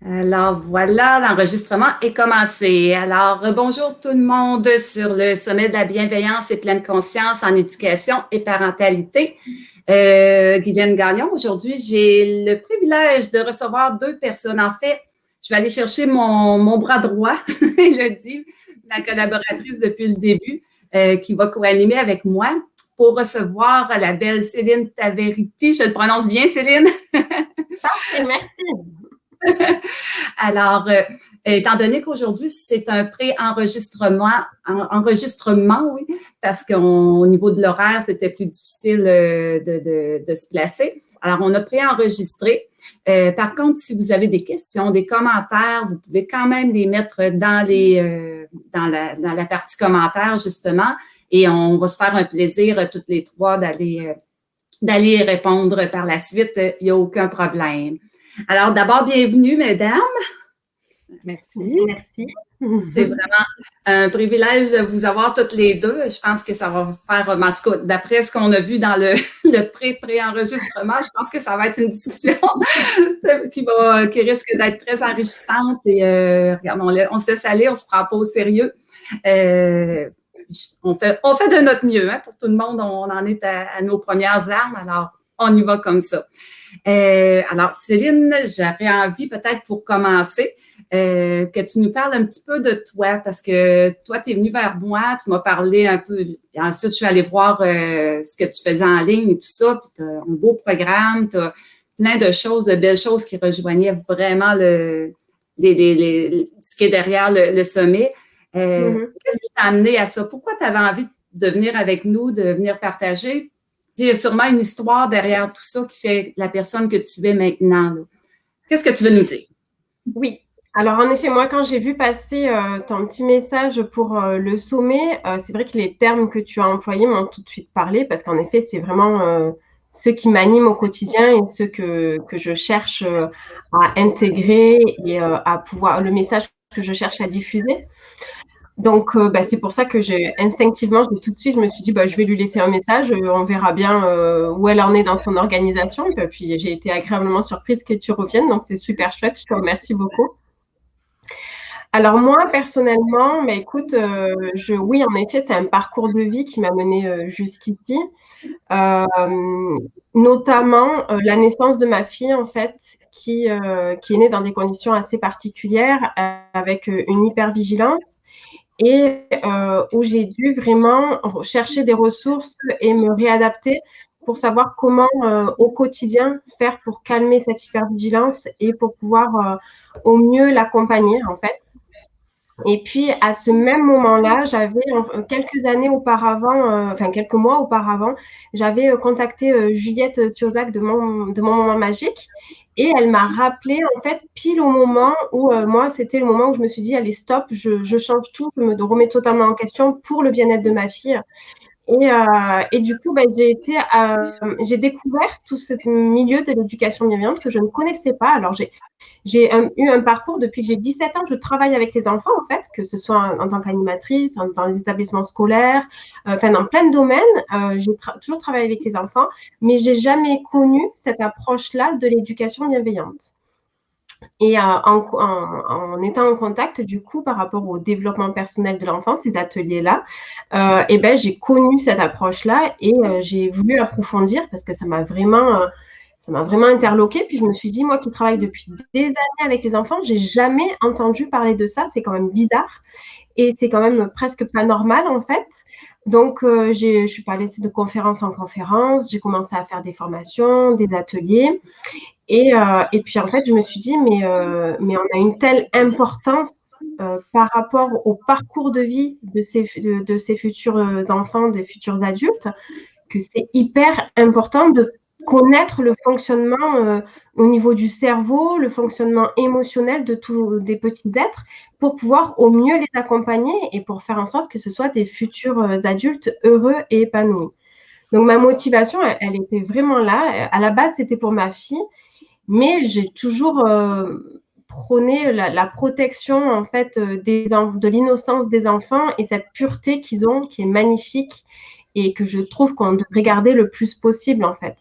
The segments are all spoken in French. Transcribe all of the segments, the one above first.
Alors voilà, l'enregistrement est commencé. Alors bonjour tout le monde sur le sommet de la bienveillance et pleine conscience en éducation et parentalité. Guylaine Gagnon, aujourd'hui j'ai le privilège de recevoir deux personnes. En fait, je vais aller chercher mon bras droit, Elodie, ma collaboratrice depuis le début, qui va co-animer avec moi pour recevoir la belle Céline Taveriti. Je le prononce bien, Céline? Parfait, merci. Alors, étant donné qu'aujourd'hui, c'est un pré-enregistrement, oui, parce qu'au niveau de l'horaire, c'était plus difficile de se placer. Alors, on a pré-enregistré. Par contre, si vous avez des questions, des commentaires, vous pouvez quand même les mettre dans la partie commentaires, justement, et on va se faire un plaisir, toutes les trois, d'aller y répondre par la suite. Il n'y a aucun problème. Alors, d'abord, bienvenue, mesdames. Merci. Merci. C'est vraiment un privilège de vous avoir toutes les deux. Je pense que ça va faire, en tout cas, d'après ce qu'on a vu dans le pré-enregistrement, je pense que ça va être une discussion qui risque d'être très enrichissante. Et regarde, on se laisse aller, on se prend pas au sérieux. On fait de notre mieux, hein, pour tout le monde. On en est à nos premières armes, alors on y va comme ça. Alors, Céline, j'aurais envie peut-être pour commencer que tu nous parles un petit peu de toi, parce que toi, tu es venue vers moi, tu m'as parlé un peu, et ensuite je suis allée voir ce que tu faisais en ligne et tout ça, puis tu as un beau programme, tu as plein de choses, de belles choses qui rejoignaient vraiment ce qui est derrière le sommet. Qu'est-ce qui t'a amené à ça? Pourquoi tu avais envie de venir avec nous, de venir partager? Il y a sûrement une histoire derrière tout ça qui fait la personne que tu es maintenant. Qu'est-ce que tu veux nous dire? Oui. Alors, en effet, moi, quand j'ai vu passer ton petit message pour le sommet, c'est vrai que les termes que tu as employés m'ont tout de suite parlé parce qu'en effet, c'est vraiment ceux qui m'animent au quotidien et ceux que je cherche à intégrer et à pouvoir, le message que je cherche à diffuser. Donc, c'est pour ça que instinctivement, tout de suite, je me suis dit, je vais lui laisser un message, on verra bien où elle en est dans son organisation. Et puis, j'ai été agréablement surprise que tu reviennes, donc c'est super chouette, je te remercie beaucoup. Alors moi, personnellement, écoute, oui, en effet, c'est un parcours de vie qui m'a menée jusqu'ici, notamment la naissance de ma fille, en fait, qui est née dans des conditions assez particulières, avec une hypervigilance. Et où j'ai dû vraiment chercher des ressources et me réadapter pour savoir comment au quotidien faire pour calmer cette hypervigilance et pour pouvoir au mieux l'accompagner en fait. Et puis à ce même moment-là, j'avais quelques années auparavant, quelques mois auparavant, j'avais contacté Juliette Thiozac de mon moment magique. Et elle m'a rappelé, en fait, pile au moment où, moi, c'était le moment où je me suis dit, allez, stop, je change tout, je me remets totalement en question pour le bien-être de ma fille. Et du coup, j'ai découvert tout ce milieu de l'éducation bienveillante que je ne connaissais pas. Alors, j'ai eu un parcours depuis que j'ai 17 ans. Je travaille avec les enfants, en fait, que ce soit en tant qu'animatrice, dans les établissements scolaires, dans plein de domaines. J'ai toujours travaillé avec les enfants, mais j'ai jamais connu cette approche-là de l'éducation bienveillante. Et en étant en contact, du coup, par rapport au développement personnel de l'enfant, ces ateliers-là, j'ai connu cette approche-là et j'ai voulu approfondir parce que ça m'a vraiment interloquée. Puis je me suis dit, moi qui travaille depuis des années avec les enfants, j'ai jamais entendu parler de ça. C'est quand même bizarre et c'est quand même presque pas normal en fait. Donc, je suis pas laissée de conférence en conférence. J'ai commencé à faire des formations, des ateliers. Et puis, en fait, je me suis dit, mais on a une telle importance par rapport au parcours de vie de ces futurs enfants, des futurs adultes, que c'est hyper important de connaître le fonctionnement au niveau du cerveau, le fonctionnement émotionnel des petits êtres pour pouvoir au mieux les accompagner et pour faire en sorte que ce soit des futurs adultes heureux et épanouis. Donc, ma motivation, elle était vraiment là. À la base, c'était pour ma fille. Mais j'ai toujours prôné la protection en fait de l'innocence des enfants et cette pureté qu'ils ont, qui est magnifique et que je trouve qu'on devrait garder le plus possible en fait.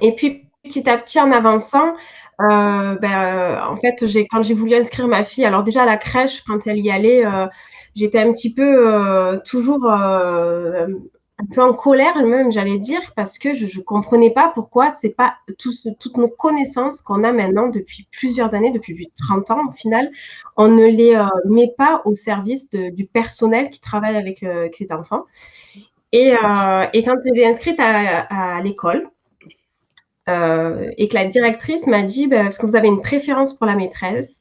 Et puis petit à petit, en avançant, en fait, quand j'ai voulu inscrire ma fille, alors déjà à la crèche, quand elle y allait, j'étais un petit peu toujours un peu en colère même, j'allais dire, parce que je comprenais pas pourquoi c'est pas toutes nos connaissances qu'on a maintenant depuis plusieurs années, depuis plus de 30 ans au final, on ne les met pas au service du personnel qui travaille avec les enfants. Et quand je l'ai inscrite à l'école, et que la directrice m'a dit, est-ce que vous avez une préférence pour la maîtresse?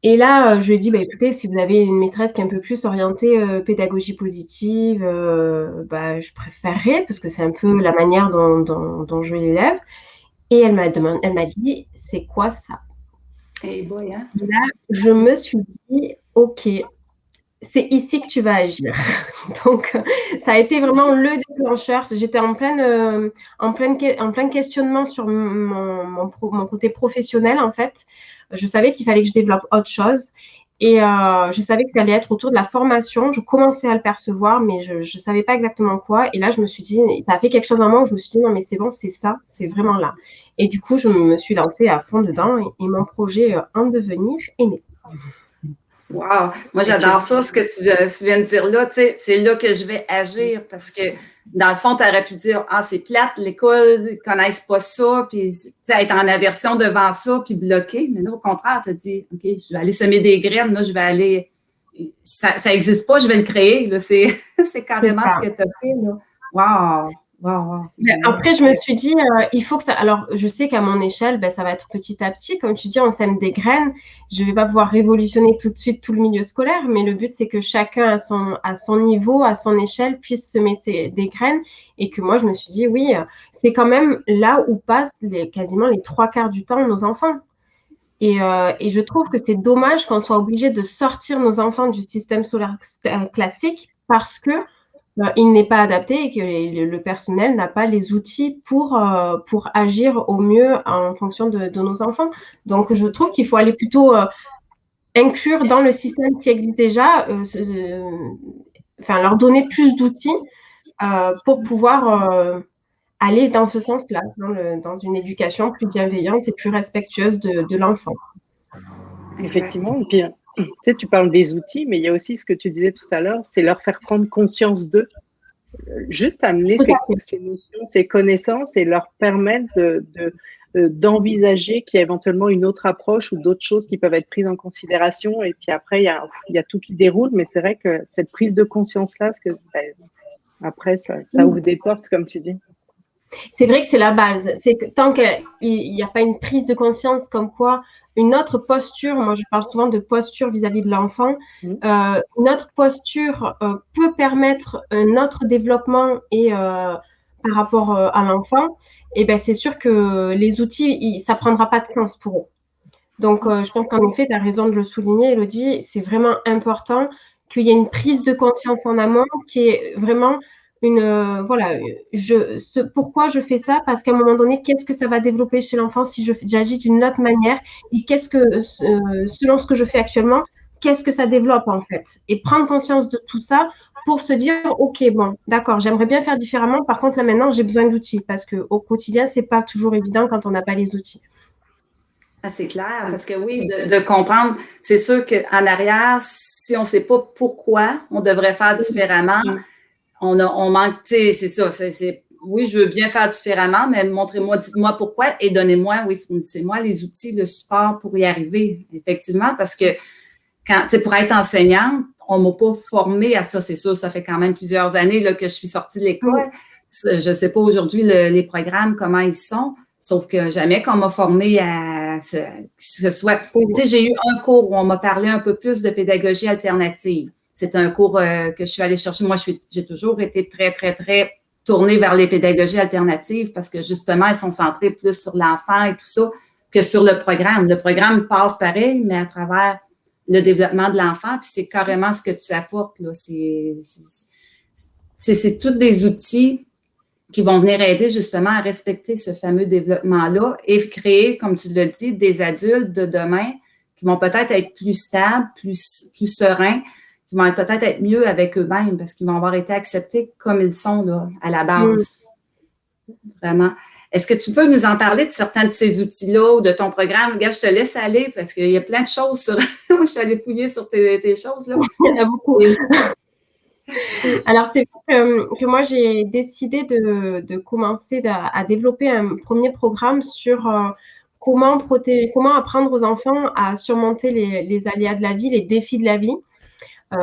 Et là, je lui ai dit, écoutez, si vous avez une maîtresse qui est un peu plus orientée pédagogie positive, je préférerais, parce que c'est un peu la manière dont je l'élève. Et elle m'a dit, c'est quoi ça? Hey boy, hein? Et là, je me suis dit, OK, c'est ici que tu vas agir. Donc, ça a été vraiment le déclencheur. J'étais en plein questionnement sur mon côté professionnel, en fait. Je savais qu'il fallait que je développe autre chose. Et je savais que ça allait être autour de la formation. Je commençais à le percevoir, mais je ne savais pas exactement quoi. Et là, je me suis dit, ça a fait quelque chose en moi où je me suis dit, non, mais c'est bon, c'est ça, c'est vraiment là. Et du coup, je me suis lancée à fond dedans et mon projet en devenir est né. Wow! Moi, j'adore ça, ce que tu viens de dire là. Tu sais, c'est là que je vais agir parce que, dans le fond, tu aurais pu dire, ah, c'est plate, l'école, ils connaissent pas ça, puis, tu sais, être en aversion devant ça, puis bloquer. Mais là, au contraire, tu as dit, OK, je vais aller semer des graines, là, je vais aller, ça n'existe pas, je vais le créer, là. C'est carrément ce que tu as fait, là. Wow! Wow, c'est génial. Après, je me suis dit, il faut que ça. Alors, je sais qu'à mon échelle, ça va être petit à petit. Comme tu dis, on sème des graines. Je ne vais pas pouvoir révolutionner tout de suite tout le milieu scolaire, mais le but, c'est que chacun, à son niveau, à son échelle, puisse semer des graines. Et que moi, je me suis dit, oui, c'est quand même là où passent quasiment les 3/4 du temps nos enfants. Et je trouve que c'est dommage qu'on soit obligé de sortir nos enfants du système scolaire classique parce que il n'est pas adapté et que le personnel n'a pas les outils pour agir au mieux en fonction de nos enfants. Donc, je trouve qu'il faut aller plutôt inclure dans le système qui existe déjà, leur donner plus d'outils pour pouvoir aller dans ce sens-là, dans une éducation plus bienveillante et plus respectueuse de l'enfant. Effectivement. Et puis, tu sais, tu parles des outils, mais il y a aussi ce que tu disais tout à l'heure, c'est leur faire prendre conscience d'eux. Juste amener ces notions, ces connaissances et leur permettre d'envisager qu'il y a éventuellement une autre approche ou d'autres choses qui peuvent être prises en considération. Et puis après, il y a tout qui déroule, mais c'est vrai que cette prise de conscience-là, après, ça ouvre des portes, comme tu dis. C'est vrai que c'est la base. C'est que tant qu'il n'y a pas une prise de conscience comme quoi une autre posture, moi je parle souvent de posture vis-à-vis de l'enfant, une autre posture peut permettre un autre développement et par rapport à l'enfant, et c'est sûr que les outils, ça ne prendra pas de sens pour eux. Donc je pense qu'en effet, tu as raison de le souligner, Elodie, c'est vraiment important qu'il y ait une prise de conscience en amont qui est vraiment pourquoi je fais ça, parce qu'à un moment donné, qu'est-ce que ça va développer chez l'enfant si j'agis d'une autre manière, et selon ce que je fais actuellement, qu'est-ce que ça développe en fait, et prendre conscience de tout ça pour se dire, ok, bon, d'accord, j'aimerais bien faire différemment, par contre là maintenant j'ai besoin d'outils, parce qu'au quotidien c'est pas toujours évident quand on n'a pas les outils. Ah, c'est clair, parce que oui, de comprendre, c'est sûr qu'en arrière, si on ne sait pas pourquoi on devrait faire différemment, on manque, tu sais, c'est ça, oui, je veux bien faire différemment, mais montrez-moi, dites-moi pourquoi et donnez-moi, oui, fournissez-moi les outils, le support pour y arriver, effectivement, parce que pour être enseignante, on ne m'a pas formée à ça, c'est sûr, ça fait quand même plusieurs années là, que je suis sortie de l'école. Je ne sais pas aujourd'hui les programmes, comment ils sont, sauf que jamais qu'on m'a formée à que ce soit. Tu sais, j'ai eu un cours où on m'a parlé un peu plus de pédagogie alternative. C'est un cours que je suis allée chercher. Moi, j'ai toujours été très, très, très tournée vers les pédagogies alternatives parce que justement, elles sont centrées plus sur l'enfant et tout ça que sur le programme. Le programme passe pareil, mais à travers le développement de l'enfant, puis c'est carrément ce que tu apportes, là. C'est tous des outils qui vont venir aider justement à respecter ce fameux développement-là et créer, comme tu l'as dit, des adultes de demain qui vont peut-être être plus stables, plus sereins, qui vont peut-être être mieux avec eux-mêmes parce qu'ils vont avoir été acceptés comme ils sont là, à la base. Vraiment. Est-ce que tu peux nous en parler de certains de ces outils-là ou de ton programme? Regarde, je te laisse aller parce qu'il y a plein de choses sur… Moi, je suis allée fouiller sur tes choses, là. Il y en a beaucoup. Alors, c'est vrai que moi, j'ai décidé de commencer à développer un premier programme sur comment apprendre aux enfants à surmonter les aléas de la vie, les défis de la vie,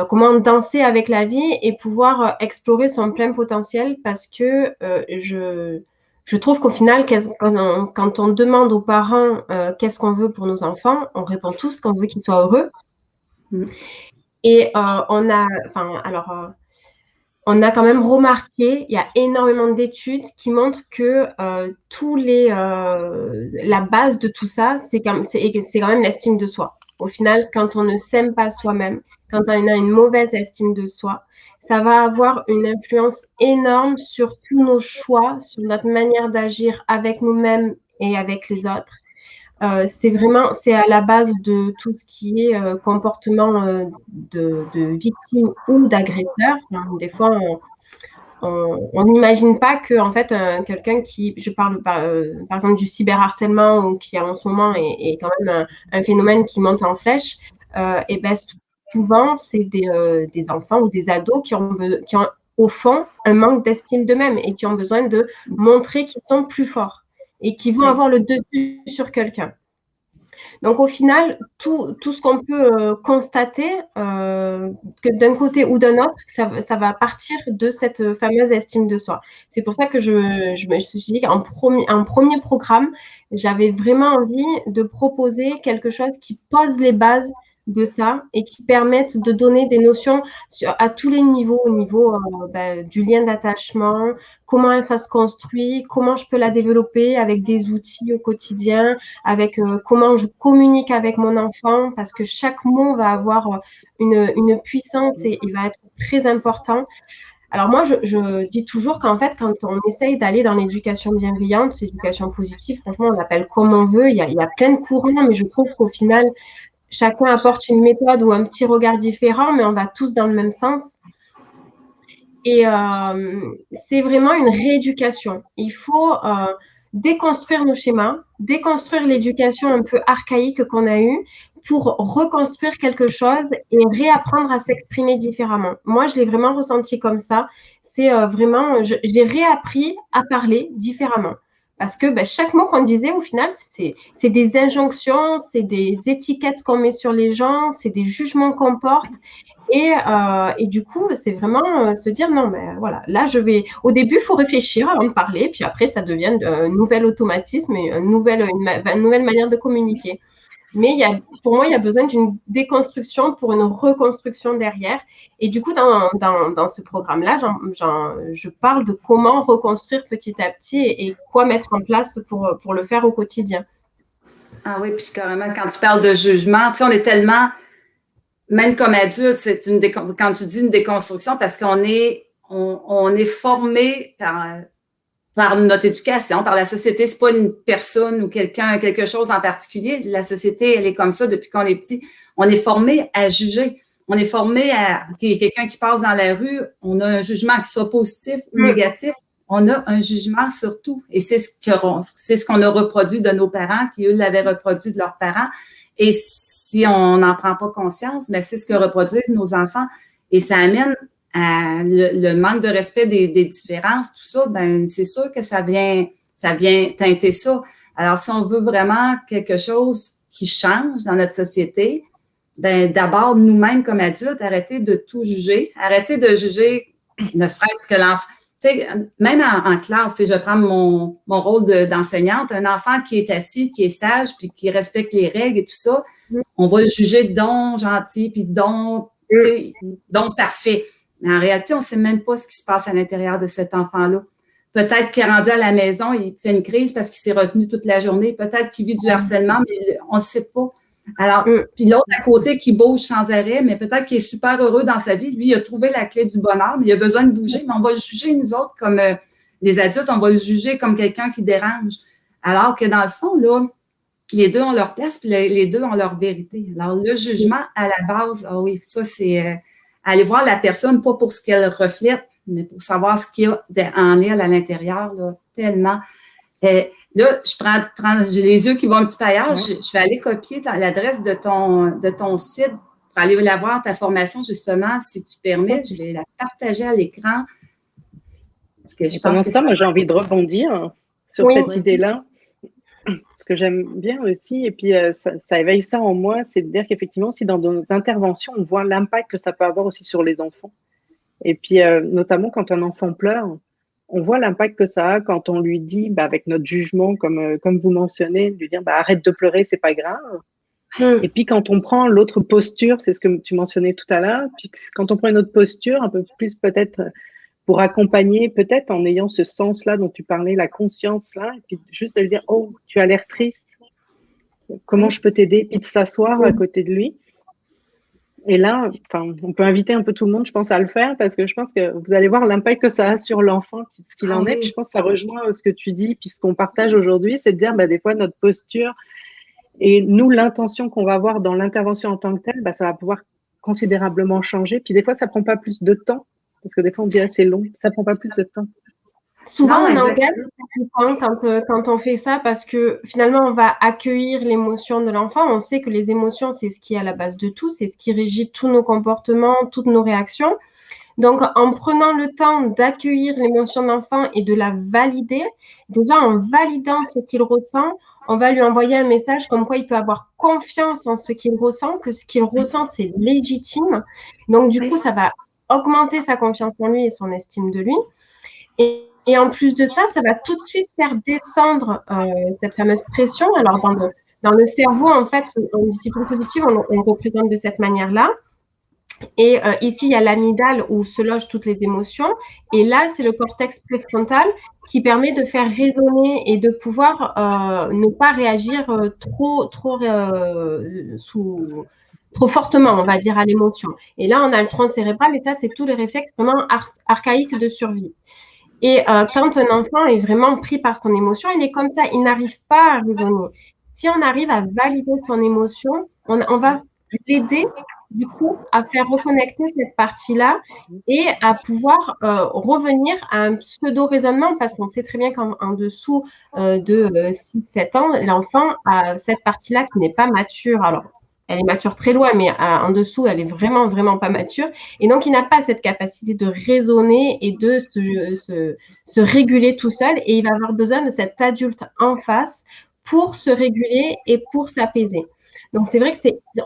comment danser avec la vie et pouvoir explorer son plein potentiel parce que je trouve qu'au final, quand on demande aux parents qu'est-ce qu'on veut pour nos enfants, on répond tous qu'on veut qu'ils soient heureux. Et on a quand même remarqué, il y a énormément d'études qui montrent que la base de tout ça, c'est quand même l'estime de soi. Au final, quand on ne s'aime pas soi-même, quand on a une mauvaise estime de soi, ça va avoir une influence énorme sur tous nos choix, sur notre manière d'agir avec nous-mêmes et avec les autres. C'est à la base de tout ce qui est comportement de victime ou d'agresseur. Enfin, des fois, on n'imagine pas que en fait quelqu'un je parle par exemple du cyberharcèlement ou qui en ce moment est quand même un phénomène qui monte en flèche. Et ben souvent c'est des enfants ou des ados qui ont au fond un manque d'estime d'eux-mêmes et qui ont besoin de montrer qu'ils sont plus forts et qui vont avoir le dessus sur quelqu'un. Donc, au final, tout ce qu'on peut constater, que d'un côté ou d'un autre, ça va partir de cette fameuse estime de soi. C'est pour ça que je me suis dit qu'en premier programme, j'avais vraiment envie de proposer quelque chose qui pose les bases de ça et qui permettent de donner des notions à tous les niveaux, au niveau du lien d'attachement, comment ça se construit, comment je peux la développer avec des outils au quotidien, avec comment je communique avec mon enfant, parce que chaque mot va avoir une puissance et il va être très important. Alors moi, je dis toujours qu'en fait, quand on essaye d'aller dans l'éducation bienveillante, l'éducation positive, franchement, on l'appelle comme on veut, il y a plein de courants, mais je trouve qu'au final, chacun apporte une méthode ou un petit regard différent, mais on va tous dans le même sens. Et c'est vraiment une rééducation. Il faut déconstruire nos schémas, déconstruire l'éducation un peu archaïque qu'on a eue pour reconstruire quelque chose et réapprendre à s'exprimer différemment. Moi, je l'ai vraiment ressenti comme ça. C'est vraiment, j'ai réappris à parler différemment. Parce que chaque mot qu'on disait, au final, c'est des injonctions, c'est des étiquettes qu'on met sur les gens, c'est des jugements qu'on porte. Et du coup, c'est vraiment se dire non, mais voilà, là, au début, il faut réfléchir avant de parler, puis après, ça devient un nouvel automatisme et une nouvelle manière de communiquer. Mais pour moi, il y a besoin d'une déconstruction pour une reconstruction derrière. Et du coup, dans ce programme-là, je parle de comment reconstruire petit à petit et quoi mettre en place pour le faire au quotidien. Ah oui, puis carrément, quand tu parles de jugement, tu sais, on est tellement, même comme adulte, quand tu dis une déconstruction, parce qu'on est formé par notre éducation, par la société. C'est pas une personne ou quelque chose en particulier. La société, elle est comme ça depuis qu'on est petit. On est formé à juger. On est formé à quelqu'un qui passe dans la rue, on a un jugement qui soit positif ou négatif. On a un jugement sur tout. Et c'est ce qu'on a reproduit de nos parents, qui, eux, l'avaient reproduit de leurs parents. Et si on n'en prend pas conscience, mais c'est ce que reproduisent nos enfants. Et ça amène le manque de respect des différences, tout ça, c'est sûr que ça vient teinter ça. Alors, si on veut vraiment quelque chose qui change dans notre société, d'abord, nous-mêmes comme adultes, arrêter de tout juger, arrêter de juger, ne serait-ce que l'enfant. Tu sais, même en classe, si je prends mon rôle d'enseignante, un enfant qui est assis, qui est sage, puis qui respecte les règles et tout ça, on va le juger donc gentil, puis donc parfait. Mais en réalité, on ne sait même pas ce qui se passe à l'intérieur de cet enfant-là. Peut-être qu'il est rendu à la maison, il fait une crise parce qu'il s'est retenu toute la journée. Peut-être qu'il vit du harcèlement, mais on ne sait pas. Alors, puis l'autre à côté qui bouge sans arrêt, mais peut-être qu'il est super heureux dans sa vie. Lui, il a trouvé la clé du bonheur, mais il a besoin de bouger. Mais on va le juger, nous autres, comme les adultes, on va le juger comme quelqu'un qui dérange. Alors que dans le fond, là, les deux ont leur place, puis les deux ont leur vérité. Alors, le jugement, à la base, ah oui, ça, c'est aller voir la personne, pas pour ce qu'elle reflète, mais pour savoir ce qu'il y a en elle à l'intérieur, là, tellement. Là, j'ai les yeux qui vont un petit peu ailleurs. Ouais. Je vais aller copier l'adresse de ton site pour aller la voir, ta formation, justement, si tu permets. Je vais la partager à l'écran. Parce que je pense pendant que ça, moi, j'ai envie de rebondir sur cette idée-là. Ce que j'aime bien aussi, et puis ça éveille ça en moi, c'est de dire qu'effectivement, si dans nos interventions, on voit l'impact que ça peut avoir aussi sur les enfants. Et puis, notamment quand un enfant pleure, on voit l'impact que ça a quand on lui dit, avec notre jugement, comme vous mentionnez, de lui dire arrête de pleurer, c'est pas grave. Et puis quand on prend l'autre posture, c'est ce que tu mentionnais tout à l'heure, puis quand on prend une autre posture, un peu plus peut-être pour accompagner, peut-être en ayant ce sens-là dont tu parlais, la conscience-là, et puis juste de lui dire, oh, tu as l'air triste, comment je peux t'aider, puis de s'asseoir à côté de lui. Et là, on peut inviter un peu tout le monde, je pense, à le faire, parce que je pense que vous allez voir l'impact que ça a sur l'enfant, ce qu'il en est. Puis je pense que ça rejoint ce que tu dis, puis ce qu'on partage aujourd'hui, c'est de dire, des fois, notre posture et nous, l'intention qu'on va avoir dans l'intervention en tant que telle, ça va pouvoir considérablement changer. Puis des fois, ça prend pas plus de temps, parce que des fois, on dirait que c'est long, ça prend pas plus de temps. Souvent, on engage quand on fait ça parce que finalement, on va accueillir l'émotion de l'enfant. On sait que les émotions, c'est ce qui est à la base de tout, c'est ce qui régit tous nos comportements, toutes nos réactions. Donc, en prenant le temps d'accueillir l'émotion de l'enfant et de la valider, déjà en validant ce qu'il ressent, on va lui envoyer un message comme quoi il peut avoir confiance en ce qu'il ressent, que ce qu'il ressent, c'est légitime. Donc, du coup, ça va augmenter sa confiance en lui et son estime de lui. Et en plus de ça, ça va tout de suite faire descendre cette fameuse pression. Alors, dans le cerveau, en fait, en discipline positive, on représente de cette manière-là. Et ici, il y a l'amygdale où se logent toutes les émotions. Et là, c'est le cortex préfrontal qui permet de faire résonner et de pouvoir ne pas réagir trop fortement, on va dire, à l'émotion. Et là, on a le tronc cérébral et ça, c'est tous les réflexes vraiment archaïques de survie. Et quand un enfant est vraiment pris par son émotion, il est comme ça, il n'arrive pas à raisonner. Si on arrive à valider son émotion, on va l'aider du coup à faire reconnecter cette partie-là et à pouvoir revenir à un pseudo-raisonnement parce qu'on sait très bien qu'en dessous de 6-7 ans, l'enfant a cette partie-là qui n'est pas mature. Alors, elle est mature très loin, mais en dessous, elle est vraiment, vraiment pas mature. Et donc, il n'a pas cette capacité de raisonner et de se réguler tout seul. Et il va avoir besoin de cet adulte en face pour se réguler et pour s'apaiser. Donc, c'est vrai que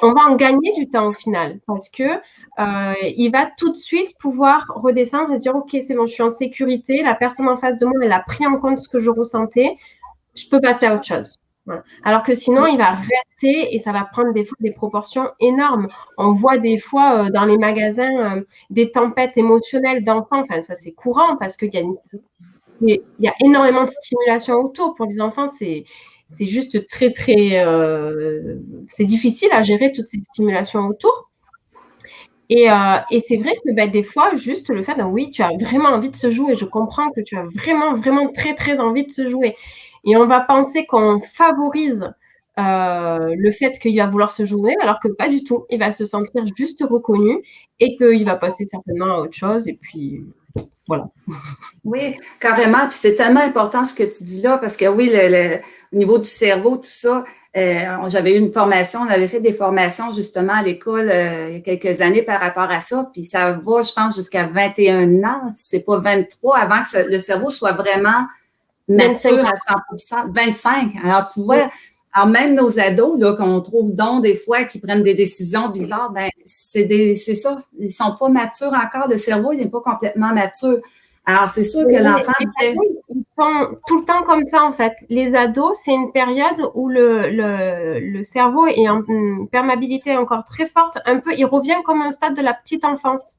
on va en gagner du temps au final parce que il va tout de suite pouvoir redescendre et se dire, OK, c'est bon, je suis en sécurité. La personne en face de moi, elle a pris en compte ce que je ressentais. Je peux passer à autre chose. Voilà. Alors que sinon, il va rester et ça va prendre des fois des proportions énormes. On voit des fois dans les magasins des tempêtes émotionnelles d'enfants. Enfin, ça, c'est courant parce qu'il y a énormément de stimulation autour. Pour les enfants, c'est juste très, très... c'est difficile à gérer toutes ces stimulations autour. Et c'est vrai que des fois, juste le fait de oui, tu as vraiment envie de se jouer. Je comprends que tu as vraiment, vraiment très, très envie de se jouer. Et on va penser qu'on favorise le fait qu'il va vouloir se jouer, alors que pas du tout. Il va se sentir juste reconnu et qu'il va passer certainement à autre chose. Et puis, voilà. Oui, carrément. Puis c'est tellement important ce que tu dis là, parce que oui, au niveau du cerveau, tout ça, j'avais eu une formation, on avait fait des formations justement à l'école il y a quelques années par rapport à ça, puis ça va, je pense, jusqu'à 21 ans, si c'est pas 23, avant que le cerveau soit vraiment mature à 100%, 25. Alors, tu vois, alors même nos ados, là, qu'on trouve donc des fois qui prennent des décisions bizarres, c'est ça. Ils sont pas matures encore. Le cerveau, il n'est pas complètement mature. Alors, c'est sûr que l'enfant... Les ados, ils sont tout le temps comme ça, en fait. Les ados, c'est une période où le cerveau est en perméabilité encore très forte. Un peu, il revient comme un stade de la petite enfance.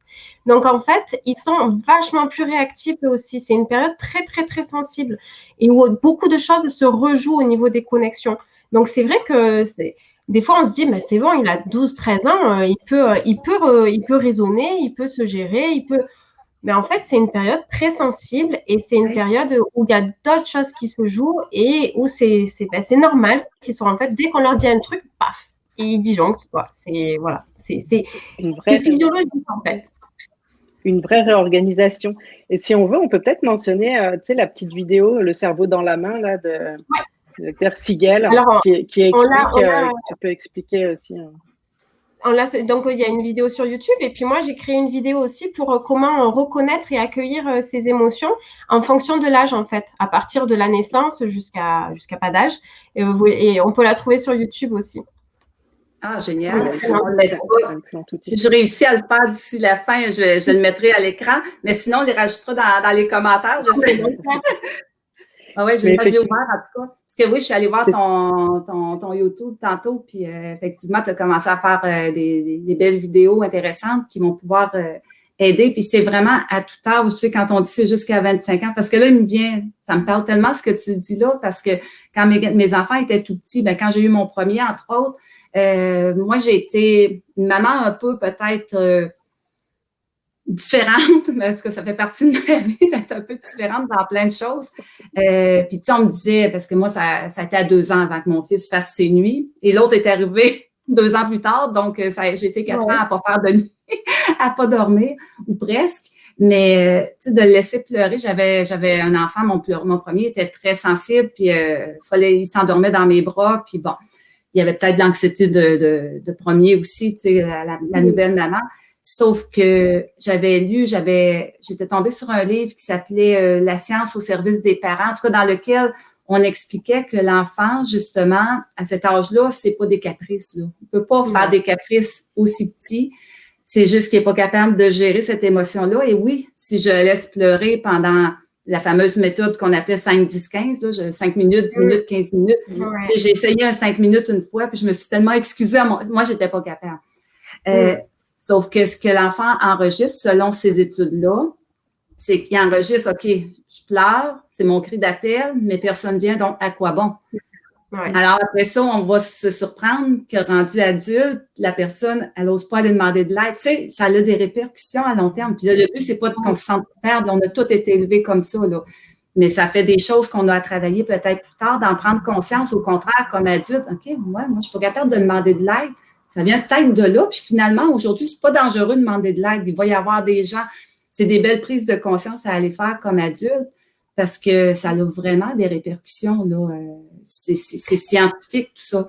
Donc, en fait, ils sont vachement plus réactifs eux aussi. C'est une période très, très, très sensible et où beaucoup de choses se rejouent au niveau des connexions. Donc, c'est vrai que des fois, on se dit, mais c'est bon, il a 12-13 ans, il peut raisonner, il peut se gérer, il peut... Mais en fait, c'est une période très sensible et c'est une période où il y a d'autres choses qui se jouent et où c'est normal qu'ils soient en fait, dès qu'on leur dit un truc, paf, ils disjonctent, quoi. C'est physiologique, en fait. une vraie réorganisation. Et si on veut, on peut peut-être mentionner, tu sais, la petite vidéo, le cerveau dans la main, là, de Claire Sigel, Alors, qui explique, tu peux expliquer aussi. Donc, il y a une vidéo sur YouTube et puis moi, j'ai créé une vidéo aussi pour comment reconnaître et accueillir ses émotions en fonction de l'âge, en fait, à partir de la naissance jusqu'à pas d'âge. Et on peut la trouver sur YouTube aussi. Ah, génial. Si je réussis à le faire d'ici la fin, je le mettrai à l'écran, mais sinon, on les rajoutera dans les commentaires. Je sais. Ah ouais, j'ai ouvert en tout cas. Parce que oui, je suis allée voir ton YouTube tantôt, puis effectivement, tu as commencé à faire des belles vidéos intéressantes qui vont pouvoir aider. Puis c'est vraiment à tout âge, tu sais, quand on dit c'est jusqu'à 25 ans, parce que là, ça me parle tellement ce que tu dis là, parce que quand mes enfants étaient tout petits, ben quand j'ai eu mon premier, entre autres, moi, j'ai été une maman un peu peut-être différente, mais en tout cas, ça fait partie de ma vie d'être un peu différente dans plein de choses. Puis, tu sais, on me disait, parce que moi, ça a été à 2 ans avant que mon fils fasse ses nuits, et l'autre est arrivé 2 ans plus tard, donc j'ai été 4 ans à pas faire de nuit, à pas dormir, ou presque. Mais, tu sais, de le laisser pleurer, j'avais un enfant, mon premier était très sensible, puis il s'endormait dans mes bras, puis bon, il y avait peut-être de l'anxiété de premier aussi, tu sais, la nouvelle maman. Sauf que j'étais tombée sur un livre qui s'appelait La science au service des parents, en tout cas dans lequel on expliquait que l'enfant, justement, à cet âge-là, c'est pas des caprices, là. Il peut pas faire des caprices aussi petits. C'est juste qu'il est pas capable de gérer cette émotion-là. Et oui, si je laisse pleurer pendant la fameuse méthode qu'on appelait 5, 10, 15, là, 5 minutes, 10 minutes, 15 minutes. Ouais. J'ai essayé un 5 minutes une fois, puis je me suis tellement excusée. Moi, j'étais pas capable. Sauf que ce que l'enfant enregistre, selon ces études-là, c'est qu'il enregistre, OK, je pleure, c'est mon cri d'appel, mais personne vient, donc à quoi bon? Ouais. Alors, après ça, on va se surprendre que rendu adulte, la personne, elle n'ose pas aller demander de l'aide. Tu sais, ça a des répercussions à long terme. Puis là, le but, c'est pas qu'on se sente coupable. On a tous été élevés comme ça, là. Mais ça fait des choses qu'on a à travailler peut-être plus tard, d'en prendre conscience. Au contraire, comme adulte, OK, moi, je suis pas capable de demander de l'aide. Ça vient peut-être de là. Puis finalement, aujourd'hui, c'est pas dangereux de demander de l'aide. Il va y avoir des gens, c'est des belles prises de conscience à aller faire comme adulte parce que ça a vraiment des répercussions, là. C'est scientifique, tout ça.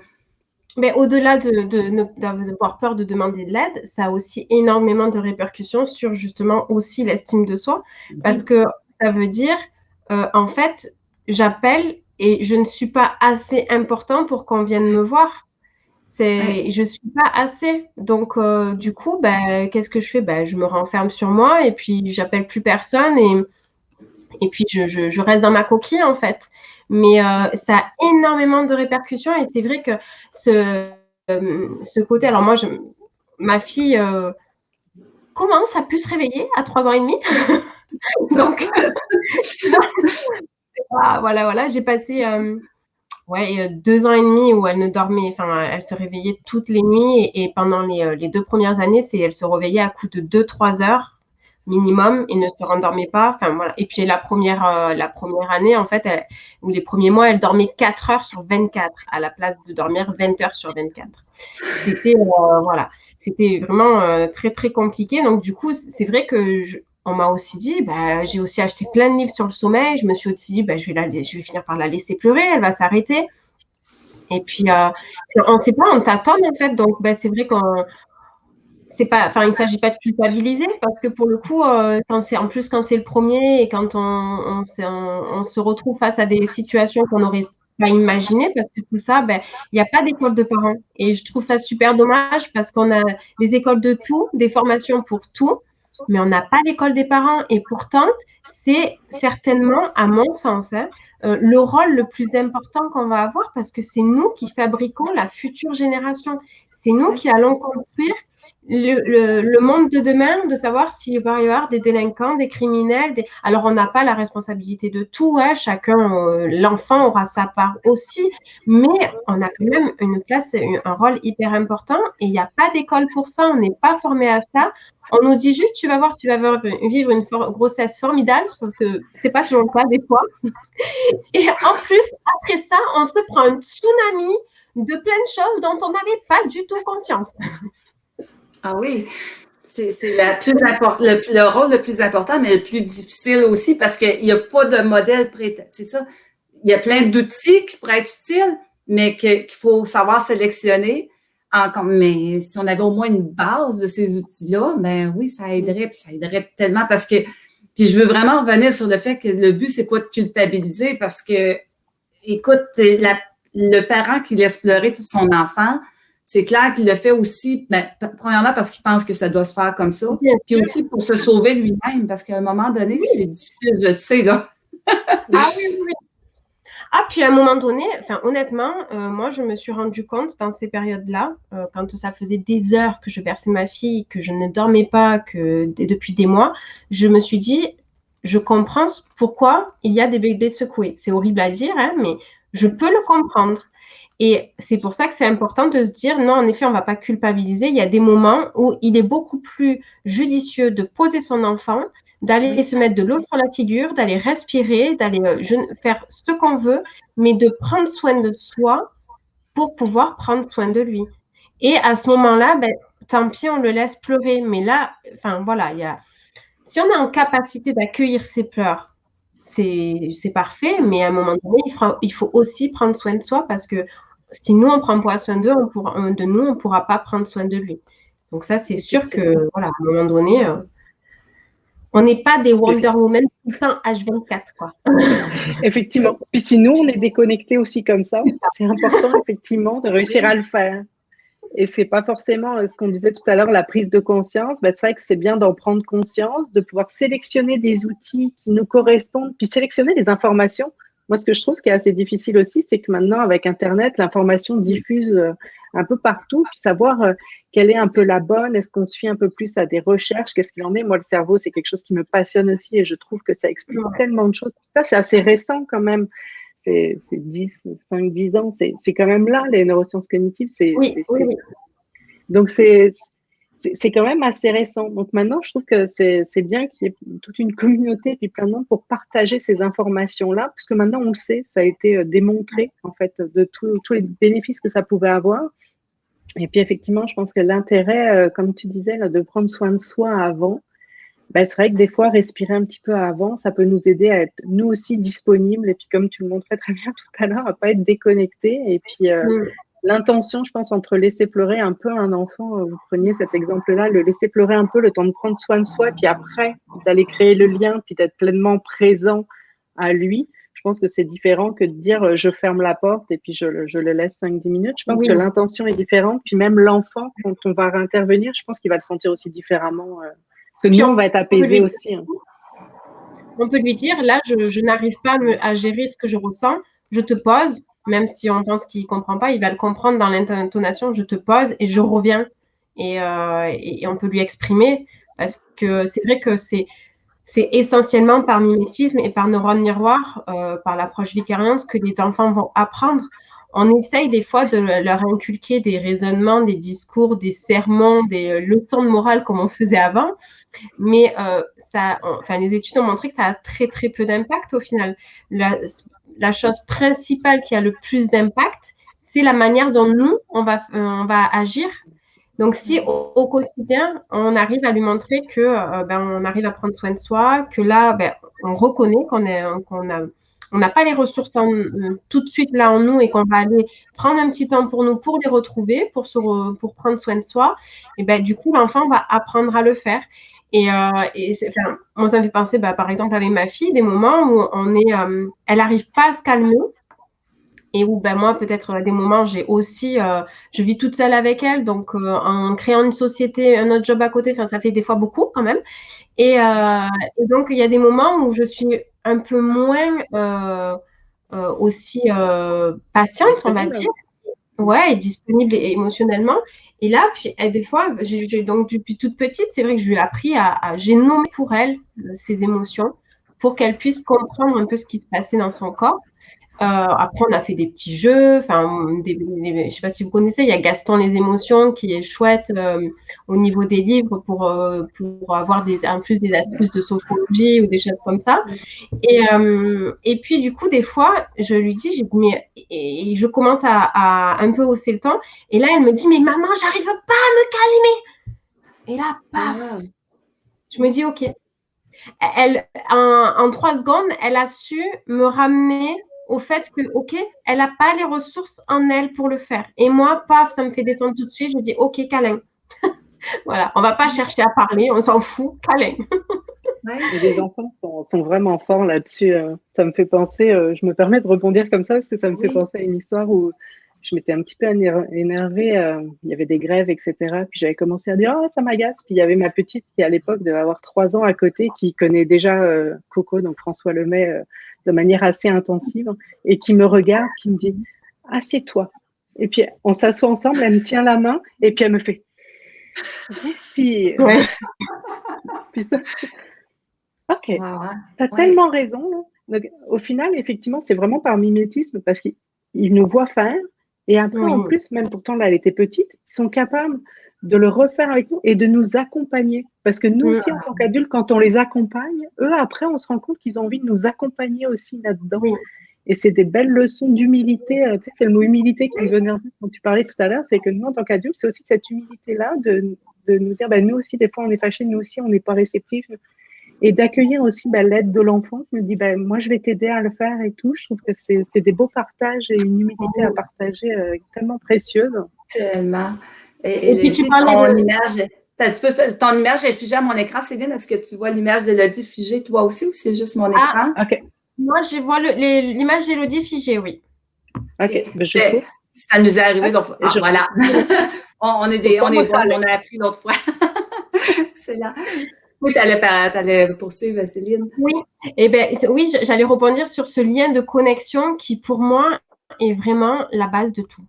Mais au-delà d'avoir peur de demander de l'aide, ça a aussi énormément de répercussions sur justement aussi l'estime de soi. Parce que ça veut dire, en fait, j'appelle et je ne suis pas assez important pour qu'on vienne me voir. Je suis pas assez. Donc, du coup, qu'est-ce que je fais? Je me renferme sur moi et puis j'appelle plus personne et puis je reste dans ma coquille, en fait. Mais ça a énormément de répercussions et c'est vrai que ce côté… Alors moi, ma fille commence à plus se réveiller à 3 ans et demi. Donc, voilà. J'ai passé… 2 ans et demi où elle ne dormait, enfin, elle se réveillait toutes les nuits et pendant les 2 premières années, elle se réveillait à coups de 2-3 heures minimum et ne se rendormait pas. Enfin, voilà. Et puis la première année, en fait, ou les premiers mois, elle dormait 4 heures sur 24 à la place de dormir 20 heures sur 24. C'était vraiment très, très compliqué. Donc, du coup, c'est vrai que on m'a aussi dit, j'ai aussi acheté plein de livres sur le sommeil. Je me suis aussi dit, je vais finir par la laisser pleurer, elle va s'arrêter. Et puis, on ne sait pas, on tâtonne en fait. Donc, c'est vrai qu'on… il ne s'agit pas de culpabiliser parce que pour le coup, quand c'est le premier et quand on se retrouve face à des situations qu'on n'aurait pas imaginées, parce que tout ça, il n'y a pas d'école de parents. Et je trouve ça super dommage parce qu'on a des écoles de tout, des formations pour tout, mais on n'a pas l'école des parents. Et pourtant, c'est certainement, à mon sens, le rôle le plus important qu'on va avoir parce que c'est nous qui fabriquons la future génération. C'est nous qui allons construire le monde de demain, de savoir s'il va y avoir des délinquants, des criminels. Alors, on n'a pas la responsabilité de tout, hein. Chacun, l'enfant aura sa part aussi, mais on a quand même une place, un rôle hyper important et il n'y a pas d'école pour ça, on n'est pas formé à ça. On nous dit juste, tu vas vivre une grossesse formidable, parce que c'est pas toujours le cas des fois. Et en plus, après ça, on se prend un tsunami de plein de choses dont on n'avait pas du tout conscience. Ah oui, C'est la plus le rôle le plus important, mais le plus difficile aussi parce qu'il n'y a pas de modèle c'est ça. Il y a plein d'outils qui pourraient être utiles, mais qu'il faut savoir sélectionner. Mais si on avait au moins une base de ces outils-là, ben oui, ça aiderait, puis ça aiderait tellement parce que, puis je veux vraiment revenir sur le fait que le but, c'est pas de culpabiliser parce que, écoute, le parent qui laisse pleurer son enfant, c'est clair qu'il le fait aussi, premièrement parce qu'il pense que ça doit se faire comme ça, puis aussi pour se sauver lui-même, parce qu'à un moment donné, c'est difficile, je sais, là. Ah oui, oui. Ah, puis à un moment donné, honnêtement, moi, je me suis rendu compte dans ces périodes-là, quand ça faisait des heures que je berçais ma fille, que je ne dormais pas depuis des mois, je me suis dit, je comprends pourquoi il y a des bébés secoués. C'est horrible à dire, hein, mais je peux le comprendre. Et c'est pour ça que c'est important de se dire, non, en effet, on ne va pas culpabiliser. Il y a des moments où il est beaucoup plus judicieux de poser son enfant, d'aller se mettre de l'eau sur la figure, d'aller respirer, d'aller faire ce qu'on veut, mais de prendre soin de soi pour pouvoir prendre soin de lui. Et à ce moment-là, tant pis, on le laisse pleurer. Mais là, voilà, si on est en capacité d'accueillir ses pleurs, c'est parfait, mais à un moment donné, il faut aussi prendre soin de soi parce que si nous, on ne prend pas soin d'eux, on ne pourra pas prendre soin de lui. Donc ça, c'est sûr que, voilà, à un moment donné, on n'est pas des Wonder Woman tout le temps H24, quoi. Effectivement. Puis si nous, on est déconnectés aussi comme ça, c'est important, effectivement, de réussir à le faire. Et c'est pas forcément ce qu'on disait tout à l'heure, la prise de conscience. C'est vrai que c'est bien d'en prendre conscience, de pouvoir sélectionner des outils qui nous correspondent, puis sélectionner les informations. Moi, ce que je trouve qui est assez difficile aussi, c'est que maintenant, avec Internet, l'information diffuse un peu partout, puis savoir quelle est un peu la bonne, est-ce qu'on se fie un peu plus à des recherches, qu'est-ce qu'il en est. Moi, le cerveau, c'est quelque chose qui me passionne aussi et je trouve que ça explique tellement de choses. Ça, c'est assez récent quand même. C'est 5-10 ans, c'est quand même là, les neurosciences cognitives. Oui. Donc, c'est quand même assez récent. Donc, maintenant, je trouve que c'est bien qu'il y ait toute une communauté et plein de monde pour partager ces informations-là, puisque maintenant, on le sait, ça a été démontré, en fait, de tous les bénéfices que ça pouvait avoir. Et puis, effectivement, je pense que l'intérêt, comme tu disais, là, de prendre soin de soi avant, c'est vrai que des fois, respirer un petit peu avant, ça peut nous aider à être nous aussi disponibles. Et puis, comme tu le montrais très bien tout à l'heure, à pas être déconnectés. Et puis, l'intention, je pense, entre laisser pleurer un peu un enfant, vous preniez cet exemple-là, le laisser pleurer un peu, le temps de prendre soin de soi, puis après, d'aller créer le lien, puis d'être pleinement présent à lui. Je pense que c'est différent que de dire je ferme la porte et puis je le laisse 5-10 minutes. Je pense que l'intention est différente. Puis même l'enfant, quand on va réintervenir, je pense qu'il va le sentir aussi différemment. Parce que nous, on va être apaisé aussi. On peut lui dire, là, je n'arrive pas à gérer ce que je ressens, je te pose, même si on pense qu'il ne comprend pas, il va le comprendre dans l'intonation, je te pose et je reviens. Et on peut lui exprimer, parce que c'est vrai que c'est essentiellement par mimétisme et par neurones miroirs, par l'approche vicariante, que les enfants vont apprendre. On essaye des fois de leur inculquer des raisonnements, des discours, des sermons, des leçons de morale comme on faisait avant, mais les études ont montré que ça a très très peu d'impact au final. La chose principale qui a le plus d'impact, c'est la manière dont nous, on va agir. Donc, si au quotidien, on arrive à lui montrer que on arrive à prendre soin de soi, que là, on reconnaît on n'a pas les ressources tout de suite là en nous et qu'on va aller prendre un petit temps pour nous pour les retrouver, pour prendre soin de soi, et du coup, l'enfant va apprendre à le faire. Et moi, ça me fait penser, par exemple, avec ma fille, des moments où elle n'arrive pas à se calmer. Et où moi, peut-être des moments, j'ai aussi, je vis toute seule avec elle, donc en créant une société, un autre job à côté, ça fait des fois beaucoup quand même. Et donc, il y a des moments où je suis un peu moins aussi patiente, on va dire. Ouais, et disponible émotionnellement. Et là, puis, des fois, donc depuis toute petite, c'est vrai que je lui ai appris j'ai nommé pour elle ses émotions pour qu'elle puisse comprendre un peu ce qui se passait dans son corps. Après, on a fait des petits jeux. Je ne sais pas si vous connaissez, il y a Gaston les émotions qui est chouette au niveau des livres pour avoir en plus des astuces de sophrologie ou des choses comme ça. Et puis, du coup, des fois, je lui dis, et je commence à un peu hausser le ton. Et là, elle me dit, mais maman, j'arrive pas à me calmer. Et là, paf, Ah. je me dis, OK. Elle, en 3 secondes, elle a su me ramener au fait que, OK, elle n'a pas les ressources en elle pour le faire. Et moi, paf, ça me fait descendre tout de suite. Je me dis, OK, câlin. Voilà, on ne va pas chercher à parler, on s'en fout, câlin. Et les enfants sont vraiment forts là-dessus. Ça me fait penser, je me permets de rebondir comme ça parce que ça me fait penser à une histoire où je m'étais un petit peu énervée. Il y avait des grèves, etc. Puis j'avais commencé à dire, oh, ça m'agace. Puis il y avait ma petite qui, à l'époque, devait avoir 3 ans à côté, qui connaît déjà Coco, donc François Lemay, de manière assez intensive, et qui me regarde, qui me dit, assieds-toi. Et puis on s'assoit ensemble, elle me tient la main, et puis elle me fait, respire. Ouais. Puis ça, ok, Wow, hein? tu as tellement raison. Là. Donc, au final, effectivement, c'est vraiment par mimétisme parce qu'ils nous voient faire. Et après, en plus, même pourtant, là, elle était petite, ils sont capables de le refaire avec nous et de nous accompagner. Parce que nous aussi, en tant qu'adultes, quand on les accompagne, eux, après, on se rend compte qu'ils ont envie de nous accompagner aussi là-dedans. Oui. Et c'est des belles leçons d'humilité. Tu sais, c'est le mot humilité qui me venait quand tu parlais tout à l'heure. C'est que nous, en tant qu'adultes, c'est aussi cette humilité-là de nous dire, nous aussi, des fois, on est fâchés, nous aussi, on n'est pas réceptifs. Et d'accueillir aussi l'aide de l'enfant qui me dit moi je vais t'aider à le faire et tout. Je trouve que c'est des beaux partages et une humilité à partager tellement précieuse. Tellement. Et puis tu ton image est figée à mon écran, Céline. Est-ce que tu vois l'image d'Élodie figée toi aussi ou c'est juste mon écran? OK. Moi, je vois l'image d'Élodie figée, oui. OK. Ça nous est arrivé l'autre fois. Voilà. on est bonnes, on a appris l'autre fois. C'est là. Oui, tu allais poursuivre, Céline. Oui, oui, j'allais rebondir sur ce lien de connexion qui, pour moi, est vraiment la base de tout.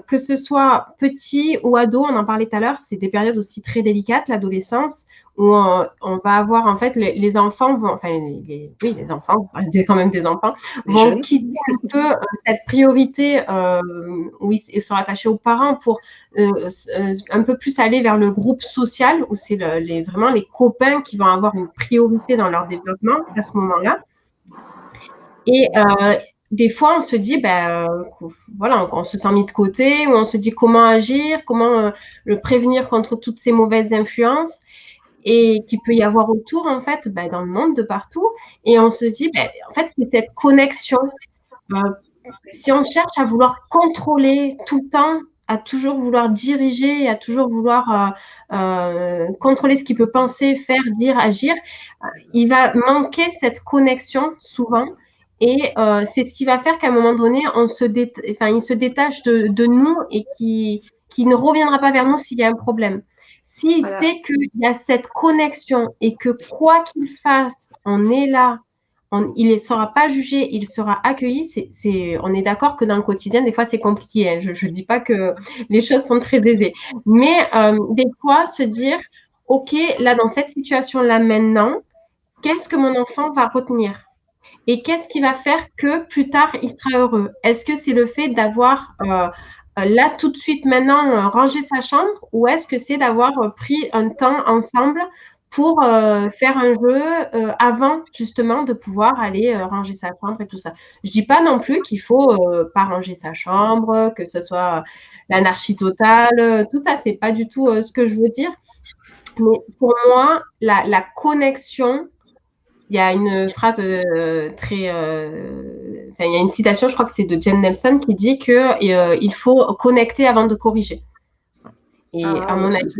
Que ce soit petit ou ado, on en parlait tout à l'heure, c'est des périodes aussi très délicates, l'adolescence, où on va avoir, en fait, les enfants vont, enfin, les enfants, c'est quand même des enfants, vont quitter un peu cette priorité où ils sont attachés aux parents pour un peu plus aller vers le groupe social, où c'est vraiment les copains qui vont avoir une priorité dans leur développement à ce moment-là. Et des fois, on se dit, voilà, on se sent mis de côté, ou on se dit comment agir, comment le prévenir contre toutes ces mauvaises influences et qu'il peut y avoir autour, en fait, dans le monde de partout. Et on se dit, en fait, c'est cette connexion. Si on cherche à vouloir contrôler tout le temps, à toujours vouloir diriger, à toujours vouloir contrôler ce qu'il peut penser, faire, dire, agir, il va manquer cette connexion souvent. Et c'est ce qui va faire qu'à un moment donné, il se détache de nous et qui ne reviendra pas vers nous s'il y a un problème. S'il sait qu'il y a cette connexion et que quoi qu'il fasse, on est là, il ne sera pas jugé, il sera accueilli. On est d'accord que dans le quotidien, des fois, c'est compliqué. Hein. Je ne dis pas que les choses sont très aisées. Mais des fois, se dire, OK, là, dans cette situation-là maintenant, qu'est-ce que mon enfant va retenir? Et qu'est-ce qui va faire que plus tard, il sera heureux? Est-ce que c'est le fait d'avoir là tout de suite maintenant rangé sa chambre ou est-ce que c'est d'avoir pris un temps ensemble pour faire un jeu avant justement de pouvoir aller ranger sa chambre et tout ça? Je dis pas non plus qu'il faut pas ranger sa chambre, que ce soit l'anarchie totale, tout ça, c'est pas du tout ce que je veux dire. Mais pour moi, la connexion, il y a une phrase il y a une citation, je crois que c'est de Jen Nelson, qui dit que il faut connecter avant de corriger. Et à mon avis,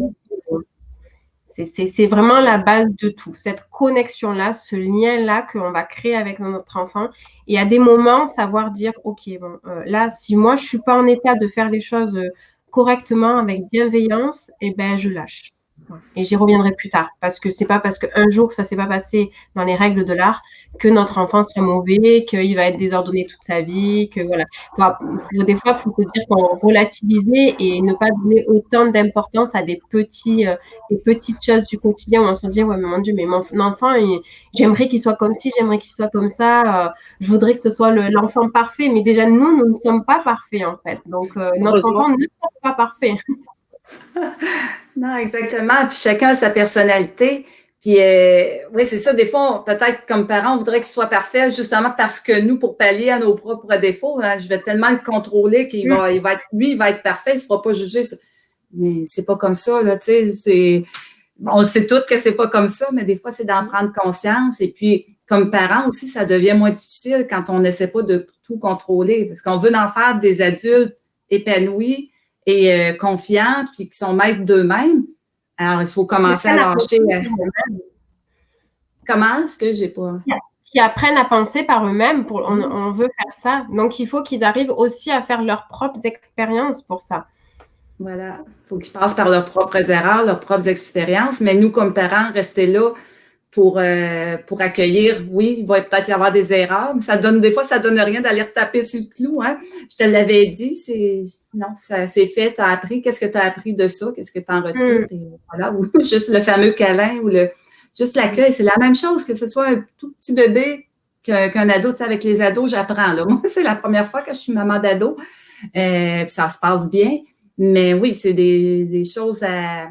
c'est vraiment la base de tout. Cette connexion-là, ce lien-là qu'on va créer avec notre enfant. Et à des moments, savoir dire, OK, bon, là, si moi, je ne suis pas en état de faire les choses correctement, avec bienveillance, je lâche. Et j'y reviendrai plus tard, parce que c'est pas parce qu'un jour ça s'est pas passé dans les règles de l'art que notre enfant serait mauvais, qu'il va être désordonné toute sa vie, que voilà. Des fois, il faut se dire qu'on relativiser et ne pas donner autant d'importance à des petites choses du quotidien où on se dit ouais mais mon Dieu, mais mon enfant, j'aimerais qu'il soit comme ci, j'aimerais qu'il soit comme ça, je voudrais que ce soit l'enfant parfait, mais déjà nous ne sommes pas parfaits en fait, donc notre enfant ne sera pas parfait. Non, exactement. Puis chacun a sa personnalité. Puis oui, c'est ça. Des fois, peut-être comme parents, on voudrait qu'il soit parfait, justement parce que nous, pour pallier à nos propres défauts, je vais tellement le contrôler qu'il va être parfait, il ne se fera pas juger. Mais c'est pas comme ça, là, tu sais, on sait toutes que c'est pas comme ça, mais des fois, c'est d'en prendre conscience. Et puis, comme parents aussi, ça devient moins difficile quand on n'essaie pas de tout contrôler, parce qu'on veut en faire des adultes épanouis et confiants, puis qui sont maîtres d'eux-mêmes. Alors, il faut commencer à lâcher. Comment? Est-ce que j'ai pas... Qui apprennent à penser par eux-mêmes. On veut faire ça. Donc, il faut qu'ils arrivent aussi à faire leurs propres expériences pour ça. Voilà. Il faut qu'ils passent par leurs propres erreurs, leurs propres expériences. Mais nous, comme parents, rester là pour accueillir. Oui, il va peut-être y avoir des erreurs, mais des fois, ça donne rien d'aller retaper sur le clou. Hein? Je te l'avais dit, c'est fait, tu as appris. Qu'est-ce que tu as appris de ça? Qu'est-ce que tu en retires? Et voilà. Ou juste le fameux câlin ou juste l'accueil. C'est la même chose, que ce soit un tout petit bébé qu'un ado. Tu sais, avec les ados, j'apprends. Là. Moi, c'est la première fois que je suis maman d'ado. Puis ça se passe bien. Mais oui, c'est des choses à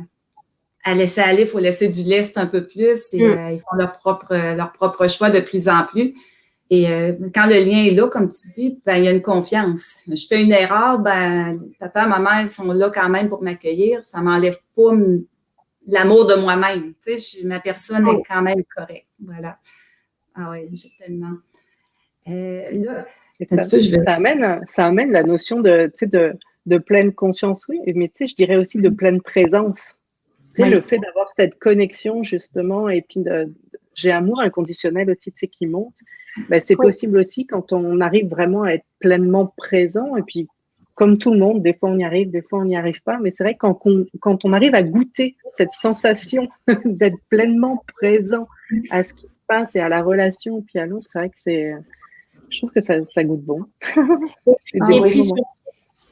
laisser aller. Il faut laisser du lest un peu plus. Et, ils font leur propre choix de plus en plus. Et quand le lien est là, comme tu dis, ben, il y a une confiance. Je fais une erreur, ben, papa, maman, ils sont là quand même pour m'accueillir. Ça m'enlève pas l'amour de moi-même. Tu sais, ma personne est quand même correcte. Voilà. Ah oui, j'ai tellement. Là, ça amène la notion de pleine conscience, oui, mais tu sais, je dirais aussi de pleine présence. Tu sais, le fait d'avoir cette connexion, justement, et puis j'ai amour inconditionnel aussi, tu sais, qui monte, ben, c'est possible aussi quand on arrive vraiment à être pleinement présent. Et puis, comme tout le monde, des fois on y arrive, des fois on n'y arrive pas, mais c'est vrai que quand on arrive à goûter cette sensation d'être pleinement présent à ce qui se passe et à la relation, puis à l'autre, c'est vrai que je trouve que ça goûte bon.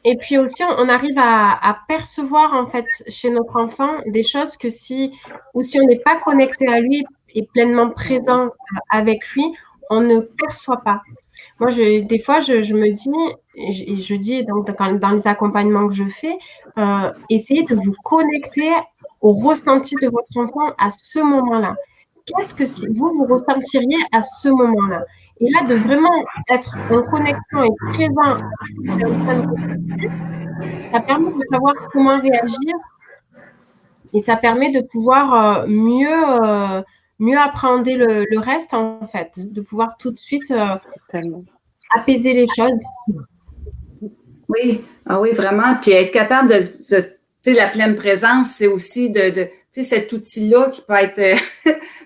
Et puis aussi, on arrive à percevoir en fait chez notre enfant des choses que si on n'est pas connecté à lui et pleinement présent avec lui, on ne perçoit pas. Moi, des fois, je me dis, je dis donc dans les accompagnements que je fais, essayez de vous connecter au ressenti de votre enfant à ce moment-là. Qu'est-ce que vous ressentiriez à ce moment-là? Et là, de vraiment être en connexion et présent, ça permet de savoir comment réagir et ça permet de pouvoir mieux appréhender le reste, en fait, de pouvoir tout de suite apaiser les choses. Oui, oui, vraiment. Puis être capable tu sais, la pleine présence, c'est aussi tu sais, cet outil-là qui peut être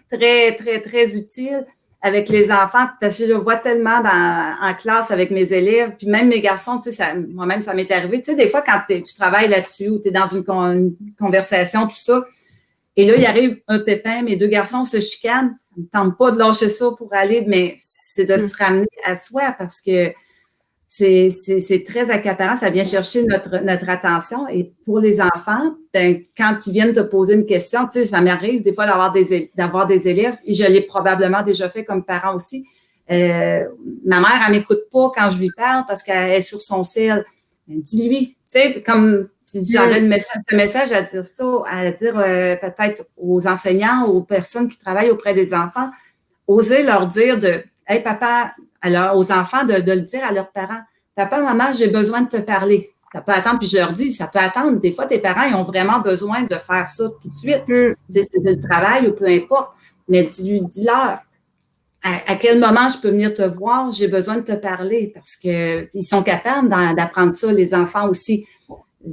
très, très, très utile avec les enfants, parce que je le vois tellement en classe avec mes élèves, puis même mes garçons, tu sais, moi-même, ça m'est arrivé. Tu sais, des fois, quand tu travailles là-dessus ou tu es dans une conversation, tout ça, et là, il arrive un pépin, mes deux garçons se chicanent, ça ne me tente pas de lâcher ça pour aller, mais c'est de se ramener à soi parce que c'est très accaparant, ça vient chercher notre attention. Et pour les enfants, ben, quand ils viennent te poser une question, tu sais, ça m'arrive des fois d'avoir des élèves, et je l'ai probablement déjà fait comme parent aussi. Ma mère, elle m'écoute pas quand je lui parle parce qu'elle est sur son cell. Dis-lui, tu sais, comme j'aurais ce message à dire ça, à dire peut-être aux enseignants, aux personnes qui travaillent auprès des enfants, oser leur dire hey, papa, alors aux enfants de le dire à leurs parents. Papa, maman, j'ai besoin de te parler. Ça peut attendre, puis je leur dis, ça peut attendre. Des fois, tes parents, ils ont vraiment besoin de faire ça tout de suite. C'est le travail ou peu importe. Mais dis-leur, à quel moment je peux venir te voir? J'ai besoin de te parler parce qu'ils sont capables d'apprendre ça, les enfants aussi.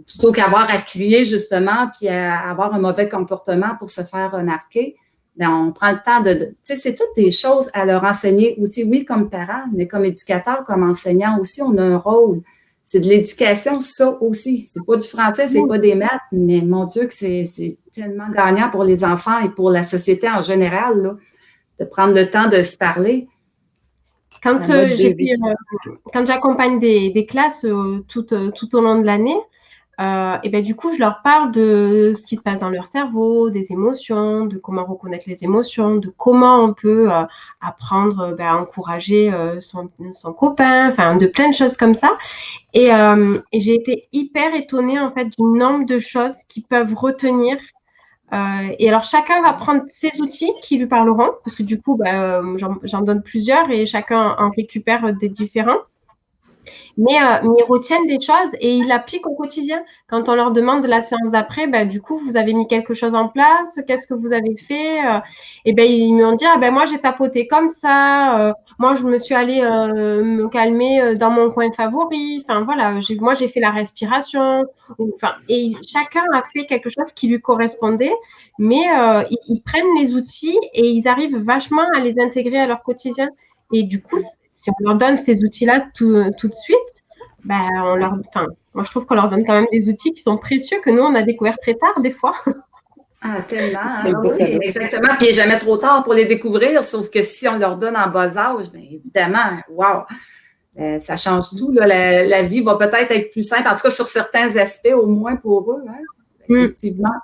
Plutôt qu'avoir à crier, justement, puis à avoir un mauvais comportement pour se faire remarquer. Bien, on prend le temps tu sais, c'est toutes des choses à leur enseigner aussi, oui, comme parents, mais comme éducateurs, comme enseignants aussi, on a un rôle. C'est de l'éducation, ça aussi. C'est pas du français, c'est pas des maths, mais mon Dieu, que c'est tellement gagnant pour les enfants et pour la société en général, là, de prendre le temps de se parler. Quand j'accompagne des classes tout au long de l'année, et ben du coup, je leur parle de ce qui se passe dans leur cerveau, des émotions, de comment reconnaître les émotions, de comment on peut apprendre à encourager son copain, enfin de plein de choses comme ça. Et j'ai été hyper étonnée en fait du nombre de choses qu'ils peuvent retenir. Et alors chacun va prendre ses outils qui lui parleront, parce que du coup, j'en donne plusieurs et chacun en récupère des différents. Mais ils retiennent des choses et ils l'appliquent au quotidien. Quand on leur demande la séance d'après, du coup, vous avez mis quelque chose en place, qu'est-ce que vous avez fait? Et ils m'ont dit, moi, j'ai tapoté comme ça, moi, je me suis allée me calmer dans mon coin favori. Enfin, voilà, moi, j'ai fait la respiration. Et chacun a fait quelque chose qui lui correspondait, mais ils prennent les outils et ils arrivent vachement à les intégrer à leur quotidien. Et du coup, si on leur donne ces outils-là tout de suite, moi, je trouve qu'on leur donne quand même des outils qui sont précieux, que nous, on a découvert très tard, des fois. Ah, tellement. Oui, exactement. Puis il n'est jamais trop tard pour les découvrir, sauf que si on leur donne en bas âge, évidemment, wow, ça change tout. Là. La vie va peut-être être plus simple, en tout cas sur certains aspects, au moins pour eux, hein, effectivement.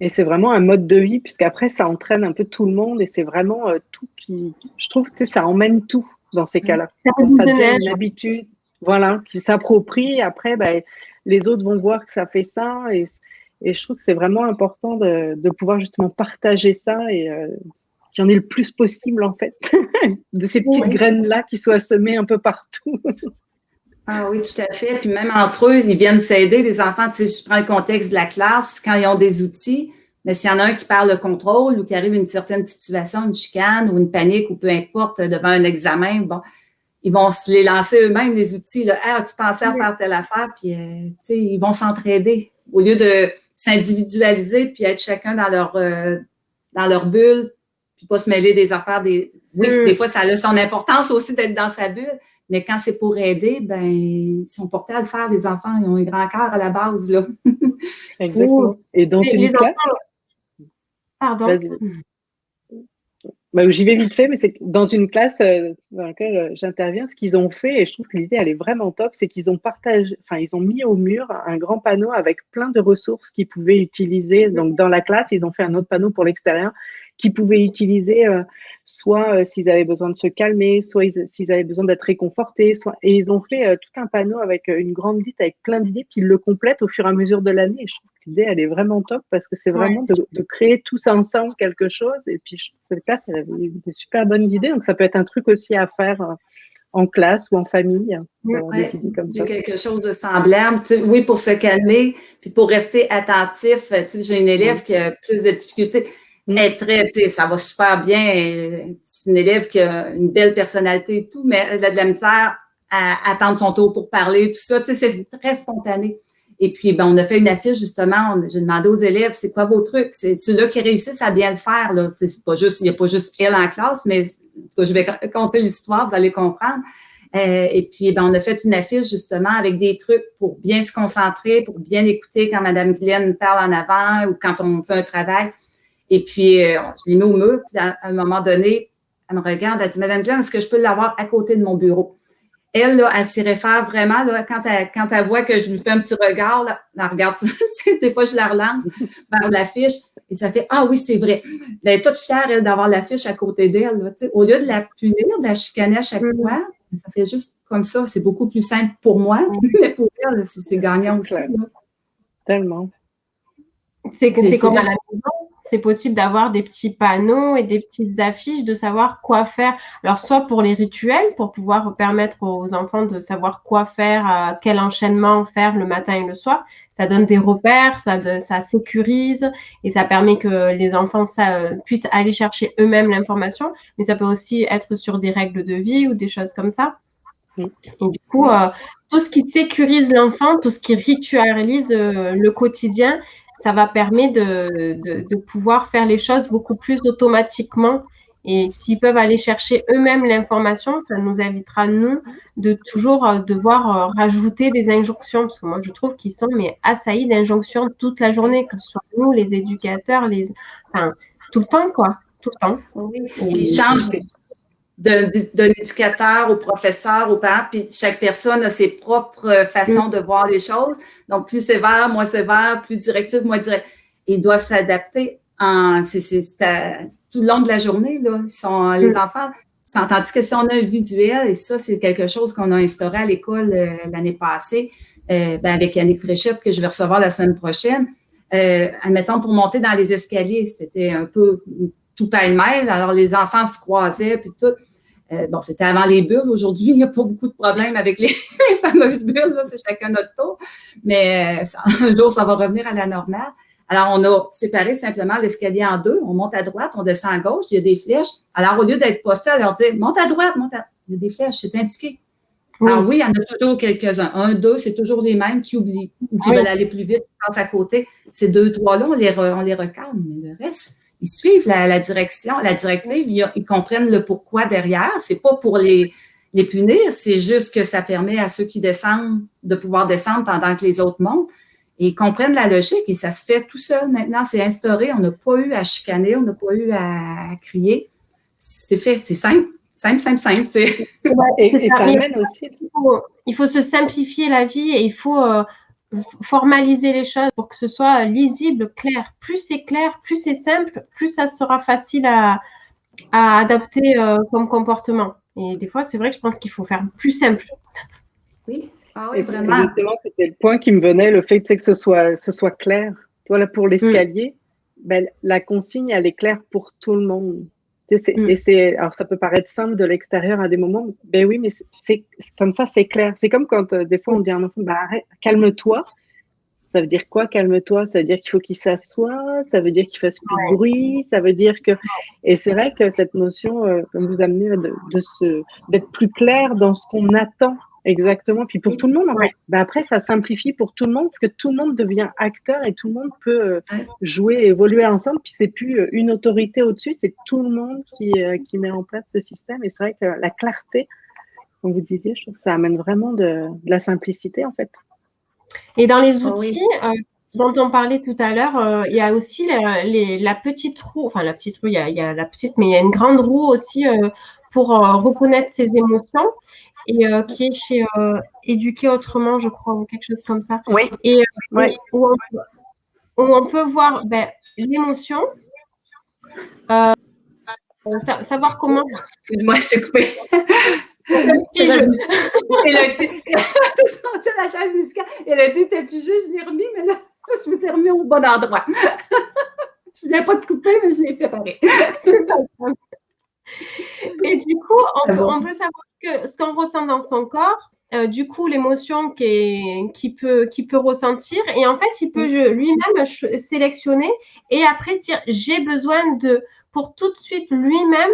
Et c'est vraiment un mode de vie, puisqu'après, ça entraîne un peu tout le monde et c'est vraiment tout qui, je trouve, ça emmène tout dans ces cas-là. Ça devient une habitude, voilà, qui s'approprie. Après, les autres vont voir que ça fait ça et je trouve que c'est vraiment important de pouvoir justement partager ça et qu'il y en ait le plus possible, en fait, de ces petites graines-là qui soient semées un peu partout. Ah oui, tout à fait. Puis même entre eux, ils viennent s'aider, les enfants. Tu sais, je prends le contexte de la classe, quand ils ont des outils, mais s'il y en a un qui perd le contrôle ou qui arrive à une certaine situation, une chicane ou une panique ou peu importe, devant un examen, bon, ils vont se les lancer eux-mêmes, les outils. Là. Ah, tu pensais à faire telle affaire, puis tu sais, ils vont s'entraider. Au lieu de s'individualiser puis être chacun dans leur bulle, puis pas se mêler des affaires des. Oui, des fois, ça a son importance aussi d'être dans sa bulle. Mais quand c'est pour aider, ils sont portés à le faire, les enfants. Ils ont un grand cœur à la base, là. Exactement. Et dans une classe... Pardon. J'y vais vite fait, mais c'est que dans une classe dans laquelle j'interviens, ce qu'ils ont fait, et je trouve que l'idée, elle est vraiment top, c'est qu'ils ont ils ont mis au mur un grand panneau avec plein de ressources qu'ils pouvaient utiliser. Donc, dans la classe, ils ont fait un autre panneau pour l'extérieur qu'ils pouvaient utiliser soit s'ils avaient besoin de se calmer, soit s'ils avaient besoin d'être réconfortés. Et ils ont fait tout un panneau avec une grande liste avec plein d'idées, puis ils le complètent au fur et à mesure de l'année. Et je trouve que l'idée, elle est vraiment top parce que c'est vraiment de créer tous ensemble quelque chose. Et puis, je trouve que ça, c'est des super bonnes idées. Donc, ça peut être un truc aussi à faire en classe ou en famille. J'ai quelque chose de semblable. Oui, pour se calmer, puis pour rester attentif. J'ai une élève qui a plus de difficultés. Ça va super bien. C'est une élève qui a une belle personnalité et tout, mais elle a de la misère à attendre son tour pour parler, tout ça. C'est très spontané. Et puis, on a fait une affiche, justement. J'ai demandé aux élèves, c'est quoi vos trucs? C'est ceux-là qui réussissent à bien le faire. Là. C'est pas juste, il n'y a pas juste elle en classe, mais en tout cas, je vais raconter l'histoire, vous allez comprendre. Et puis, on a fait une affiche, justement, avec des trucs pour bien se concentrer, pour bien écouter quand Mme Guylaine parle en avant ou quand on fait un travail. Et puis, je l'ai mis au mur. Puis, à un moment donné, elle me regarde, elle dit, Madame Guylaine, est-ce que je peux l'avoir à côté de mon bureau? Elle, là, elle s'y réfère vraiment, là, quand elle voit que je lui fais un petit regard, là, elle regarde ça. Des fois, je la relance vers l'affiche et ça fait, ah oui, c'est vrai. Elle est toute fière, elle, d'avoir l'affiche à côté d'elle. Là, au lieu de la punir, de la chicaner à chaque fois, ça fait juste comme ça. C'est beaucoup plus simple pour moi, mais pour elle, c'est gagnant aussi. Là. Tellement. C'est comme à la maison. C'est possible d'avoir des petits panneaux et des petites affiches, de savoir quoi faire. Alors, soit pour les rituels, pour pouvoir permettre aux enfants de savoir quoi faire, quel enchaînement faire le matin et le soir. Ça donne des repères, ça sécurise et ça permet que les enfants puissent aller chercher eux-mêmes l'information. Mais ça peut aussi être sur des règles de vie ou des choses comme ça. Et du coup, tout ce qui sécurise l'enfant, tout ce qui ritualise le quotidien, ça va permettre de pouvoir faire les choses beaucoup plus automatiquement. Et s'ils peuvent aller chercher eux-mêmes l'information, ça nous évitera, nous, de toujours devoir rajouter des injonctions. Parce que moi, je trouve qu'ils sont assaillis d'injonctions toute la journée, que ce soit nous, les éducateurs, tout le temps, quoi. Tout le temps. Oui, ils changent d'un éducateur au professeur, au parent, puis chaque personne a ses propres façons de voir les choses. Donc, plus sévère, moins sévère, plus directif, moins direct. Ils doivent s'adapter tout le long de la journée. Là. Les enfants, tandis que si on a un visuel, et ça, c'est quelque chose qu'on a instauré à l'école l'année passée, avec Yannick Fréchette, que je vais recevoir la semaine prochaine. Admettons, pour monter dans les escaliers, c'était un peu tout pêle-mêle. Alors, les enfants se croisaient, puis tout. Bon, c'était avant les bulles. Aujourd'hui, il n'y a pas beaucoup de problèmes avec les fameuses bulles. C'est chacun notre tour. Mais un jour, ça va revenir à la normale. Alors, on a séparé simplement l'escalier en deux. On monte à droite, on descend à gauche. Il y a des flèches. Alors, au lieu d'être posté à leur dire « monte à droite, monte à… » Il y a des flèches, c'est indiqué. Alors oui, il y en a toujours quelques-uns. 1, 2, c'est toujours les mêmes qui oublient ou qui veulent aller plus vite, qui passent à côté. Ces 2, 3-là, on les recalme. Mais le reste, ils suivent la direction, la directive, ils comprennent le pourquoi derrière. C'est pas pour les punir, c'est juste que ça permet à ceux qui descendent de pouvoir descendre pendant que les autres montent. Et ils comprennent la logique et ça se fait tout seul maintenant. C'est instauré. On n'a pas eu à chicaner, on n'a pas eu à crier. C'est fait, c'est simple. Simple. Et ça amène aussi. Il faut se simplifier la vie et il faut formaliser les choses pour que ce soit lisible, clair. Plus c'est clair, plus c'est simple, plus ça sera facile à adapter comme comportement. Et des fois, c'est vrai que je pense qu'il faut faire plus simple. Oui, vraiment. Justement, c'était le point qui me venait, le fait que ce soit clair. Toi, là, pour l'escalier, ben, la consigne, elle est claire pour tout le monde. Alors, ça peut paraître simple de l'extérieur à des moments, ben oui, mais c'est comme ça, c'est clair. C'est comme quand des fois on dit à un enfant, ben arrête, calme-toi. Ça veut dire quoi, calme-toi? Ça veut dire qu'il faut qu'il s'assoie, ça veut dire qu'il fasse plus de bruit, ça veut dire que… Et c'est vrai que cette notion, comme vous amenez, d'être plus clair dans ce qu'on attend exactement. Puis pour tout le monde, en fait, ben après, ça simplifie pour tout le monde parce que tout le monde devient acteur et tout le monde peut jouer, évoluer ensemble. Puis c'est plus une autorité au-dessus, c'est tout le monde qui met en place ce système. Et c'est vrai que la clarté, comme vous disiez, je trouve que ça amène vraiment de la simplicité, en fait. Et dans les outils dont on parlait tout à l'heure, il y a aussi la petite roue, enfin la petite roue, il y a la petite, mais il y a une grande roue aussi pour reconnaître ses émotions et qui est chez Éduquer autrement, je crois, ou quelque chose comme ça. Oui. Et où on peut voir l'émotion, savoir comment… Excuse-moi, je t'ai coupé. Petit jeu. Elle a dit, la chaise musicale, elle a dit, t'as figé, je l'ai remis, mais là, je me suis remis au bon endroit. Je ne viens pas te couper, mais je l'ai fait pareil. Et du coup, on peut savoir ce qu'on ressent dans son corps, du coup, l'émotion qu'il peut ressentir. Et en fait, il peut lui-même sélectionner et après dire, j'ai besoin pour tout de suite lui-même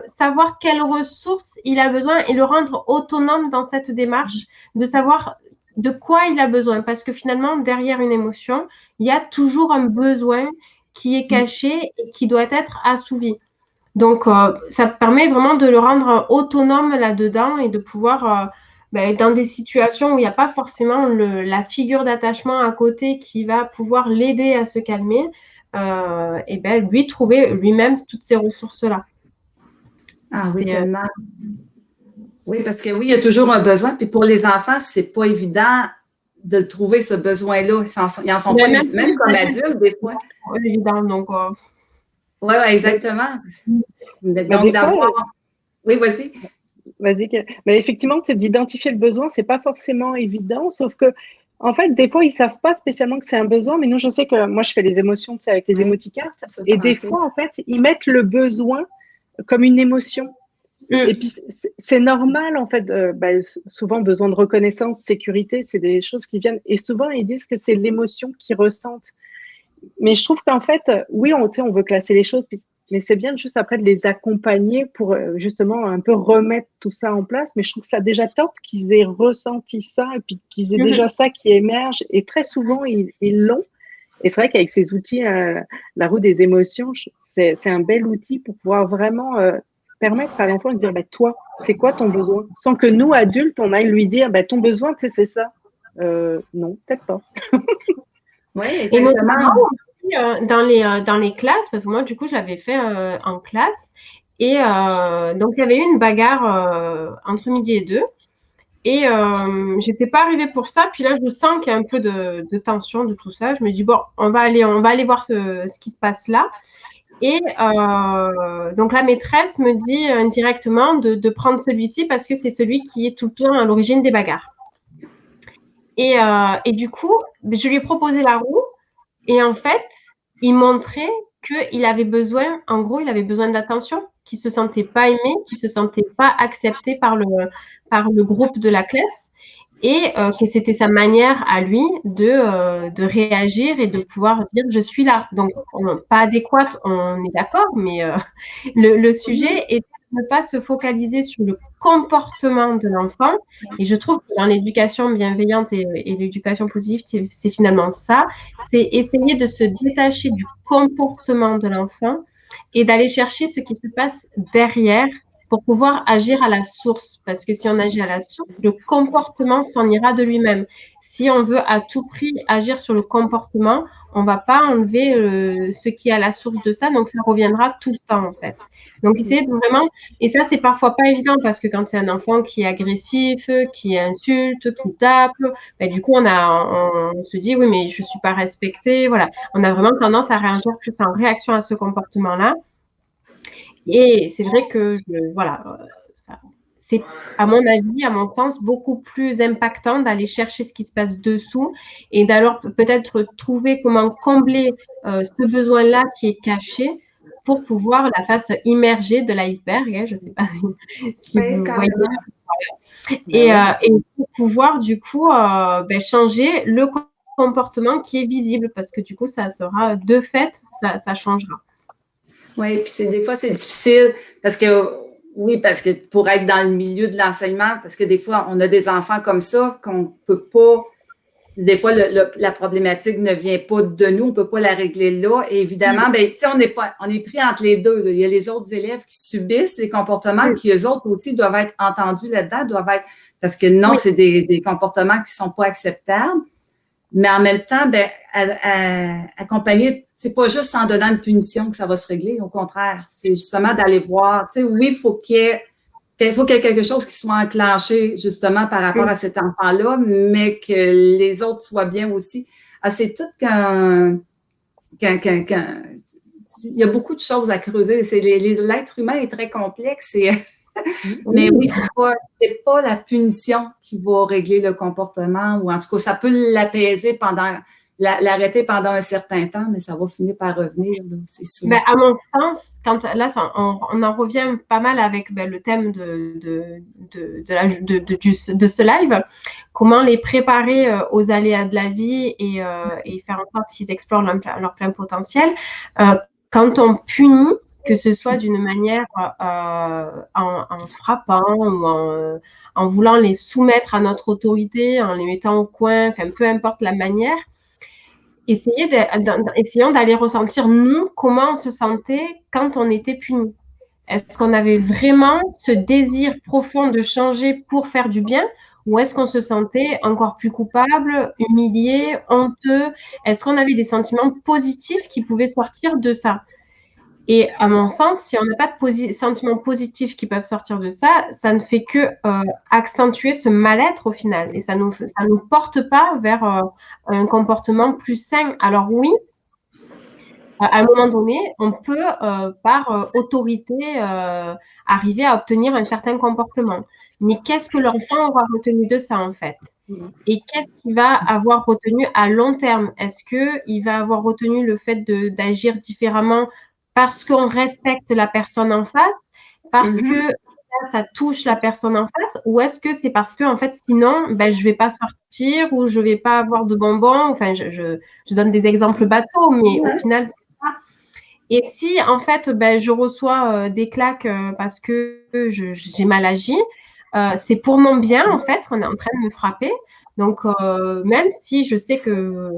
savoir quelles ressources il a besoin et le rendre autonome dans cette démarche, de savoir de quoi il a besoin. Parce que finalement, derrière une émotion, il y a toujours un besoin qui est caché et qui doit être assouvi. Donc, ça permet vraiment de le rendre autonome là-dedans et de pouvoir, dans des situations où il n'y a pas forcément la figure d'attachement à côté qui va pouvoir l'aider à se calmer, lui trouver lui-même toutes ces ressources-là. Ah oui, tellement. Oui, parce que oui, il y a toujours un besoin. Puis pour les enfants, c'est pas évident de trouver ce besoin-là. Ils en sont pas même comme adultes, des fois. C'est évident, donc… Oui, exactement. Donc, d'avoir… Oui, vas-y. Vas-y. Mais effectivement, c'est d'identifier le besoin, c'est pas forcément évident, sauf que en fait, des fois, ils savent pas spécialement que c'est un besoin, mais nous, je sais que moi, je fais les émotions, tu sais, avec les émoticards, et des fois, en fait, ils mettent le besoin comme une émotion. Et puis, c'est normal, en fait, souvent, besoin de reconnaissance, sécurité, c'est des choses qui viennent, et souvent, ils disent que c'est l'émotion qu'ils ressentent. Mais je trouve qu'en fait, oui, on veut classer les choses, mais c'est bien juste après de les accompagner pour justement un peu remettre tout ça en place. Mais je trouve que ça déjà top qu'ils aient ressenti ça et puis qu'ils aient déjà ça qui émerge. Et très souvent, ils l'ont. Et c'est vrai qu'avec ces outils, la roue des émotions, c'est un bel outil pour pouvoir vraiment permettre à l'enfant de dire, toi, c'est quoi ton besoin? Sans que nous, adultes, on aille lui dire, ton besoin, tu sais, c'est ça. Non, peut-être pas. Oui, exactement. Dans les classes, parce que moi, du coup, je l'avais fait en classe. Et donc, il y avait eu une bagarre entre midi et 2. Et j'étais pas arrivée pour ça. Puis là, je sens qu'il y a un peu de tension de tout ça. Je me dis, bon, on va aller voir ce qui se passe là. Et donc, la maîtresse me dit indirectement de prendre celui-ci parce que c'est celui qui est tout le temps à l'origine des bagarres. Et du coup, je lui ai proposé la roue et en fait, il montrait qu'il avait besoin, en gros, il avait besoin d'attention, qui se sentait pas aimé, qui se sentait pas accepté par le groupe de la classe, et que c'était sa manière à lui de réagir et de pouvoir dire je suis là. Donc pas adéquate, on est d'accord, mais le sujet est de ne pas se focaliser sur le comportement de l'enfant. Et je trouve que dans l'éducation bienveillante et l'éducation positive, c'est finalement ça, c'est essayer de se détacher du comportement de l'enfant et d'aller chercher ce qui se passe derrière pour pouvoir agir à la source. Parce que si on agit à la source, le comportement s'en ira de lui-même. Si on veut à tout prix agir sur le comportement, on ne va pas enlever ce qui est à la source de ça, donc ça reviendra tout le temps en fait. Donc essayer de vraiment, et ça c'est parfois pas évident parce que quand c'est un enfant qui est agressif, qui insulte, qui tape, ben, du coup on se dit oui mais je suis pas respectée, voilà. On a vraiment tendance à réagir plus en réaction à ce comportement-là. Et c'est vrai que voilà, c'est à mon avis, à mon sens, beaucoup plus impactant d'aller chercher ce qui se passe dessous et d'alors peut-être trouver comment combler ce besoin-là qui est caché pour pouvoir la face immergée de l'iceberg. Hein, je ne sais pas si Oui, vous voyez. Et Et pour pouvoir du coup changer le comportement qui est visible parce que du coup, ça sera de fait, ça changera. Oui, puis des fois, c'est difficile parce que, oui, parce que pour être dans le milieu de l'enseignement, parce que des fois, on a des enfants comme ça qu'on ne peut pas, des fois, la problématique ne vient pas de nous, on ne peut pas la régler là. Et évidemment, ben, tu sais, on est pris entre les deux. Là. Il y a les autres élèves qui subissent les comportements qui, eux autres aussi, doivent être entendus là-dedans, parce que non, c'est des comportements qui ne sont pas acceptables. Mais en même temps, ben, accompagner, c'est pas juste en donnant une punition que ça va se régler. Au contraire, c'est justement d'aller voir. Tu sais, oui, il faut qu'il y ait quelque chose qui soit enclenché justement par rapport à cet enfant-là, mais que les autres soient bien aussi. Ah, c'est tout il y a beaucoup de choses à creuser. L'être humain est très complexe mais oui, c'est pas la punition qui va régler le comportement, ou en tout cas, ça peut l'apaiser l'arrêter pendant un certain temps, mais ça va finir par revenir, c'est sûr. Ben, à mon sens, on en revient pas mal avec le thème de ce live, comment les préparer aux aléas de la vie et faire en sorte qu'ils explorent leur plein potentiel. Quand on punit, que ce soit d'une manière en frappant ou en voulant les soumettre à notre autorité, en les mettant au coin, enfin peu importe la manière, essayons d'aller ressentir, nous, comment on se sentait quand on était puni. Est-ce qu'on avait vraiment ce désir profond de changer pour faire du bien, ou est-ce qu'on se sentait encore plus coupable, humilié, honteux? Est-ce qu'on avait des sentiments positifs qui pouvaient sortir de ça? Et à mon sens, si on n'a pas de sentiments positifs qui peuvent sortir de ça, ça ne fait que accentuer ce mal-être au final. Et ça nous porte pas vers un comportement plus sain. Alors oui, à un moment donné, on peut, par autorité, arriver à obtenir un certain comportement. Mais qu'est-ce que l'enfant aura retenu de ça, en fait? Et qu'est-ce qu'il va avoir retenu à long terme? Est-ce qu'il va avoir retenu le fait d'agir différemment parce qu'on respecte la personne en face, parce que ça touche la personne en face, ou est-ce que c'est parce que en fait sinon je vais pas sortir ou je vais pas avoir de bonbons? Enfin, je donne des exemples bateaux, mais au final c'est ça. Et si en fait je reçois des claques parce que j'ai mal agi, c'est pour mon bien en fait qu'on est en train de me frapper. Donc, même si je sais que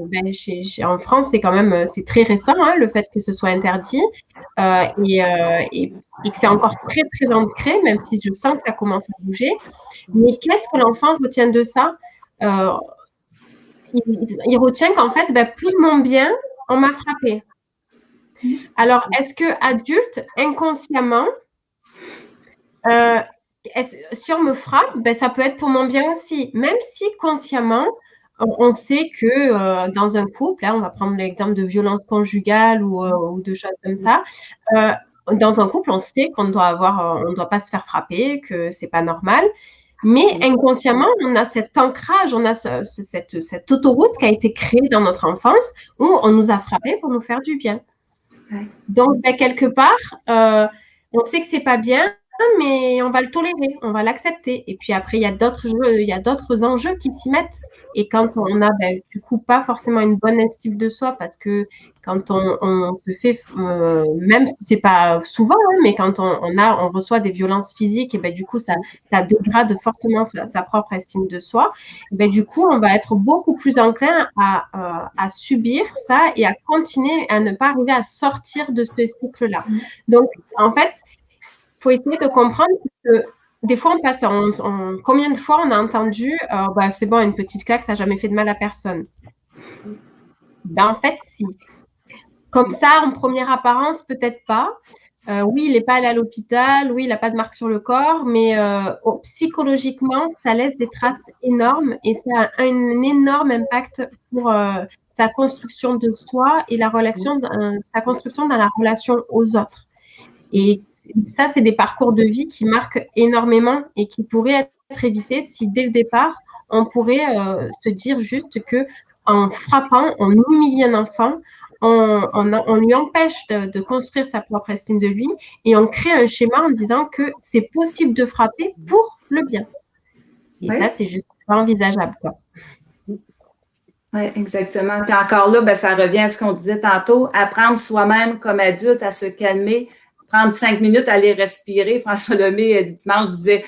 en France, c'est très récent, hein, le fait que ce soit interdit et que c'est encore très, très ancré, même si je sens que ça commence à bouger. Mais qu'est-ce que l'enfant retient de ça? Il retient qu'en fait, pour mon bien, on m'a frappé. Alors, est-ce que adulte, inconsciemment, si on me frappe, ça peut être pour mon bien aussi, même si consciemment, on sait que dans un couple, on va prendre l'exemple de violence conjugale ou de choses comme ça, dans un couple, on sait qu'on on doit pas se faire frapper, que c'est pas normal, mais inconsciemment, on a cet ancrage, on a cette autoroute qui a été créée dans notre enfance où on nous a frappés pour nous faire du bien. Donc, quelque part, on sait que c'est pas bien, mais on va le tolérer, on va l'accepter. Et puis après, il y a d'autres enjeux qui s'y mettent. Et quand on a, du coup, pas forcément une bonne estime de soi, parce que quand on se fait, même si c'est pas souvent, mais quand on reçoit des violences physiques, et du coup, ça dégrade fortement sa propre estime de soi. Et du coup, on va être beaucoup plus enclin à subir ça et à continuer à ne pas arriver à sortir de ce cycle-là. Donc, en fait, il faut essayer de comprendre que des fois, on passe combien de fois on a entendu c'est bon, une petite claque, ça n'a jamais fait de mal à personne. En fait, si. Comme ça, en première apparence, peut-être pas. Oui, il n'est pas allé à l'hôpital, oui, il n'a pas de marque sur le corps, mais psychologiquement, ça laisse des traces énormes et ça a un énorme impact pour sa construction de soi et sa construction dans la relation aux autres. Et ça, c'est des parcours de vie qui marquent énormément et qui pourraient être évités si, dès le départ, on pourrait se dire juste que en frappant, on humilie un enfant, on lui empêche de construire sa propre estime de lui et on crée un schéma en disant que c'est possible de frapper pour le bien. Et ça, c'est juste pas envisageable, quoi. Oui, exactement. Puis encore là, ça revient à ce qu'on disait tantôt, apprendre soi-même comme adulte à se calmer, prendre 5 minutes, aller respirer. François Lemay, dimanche, disait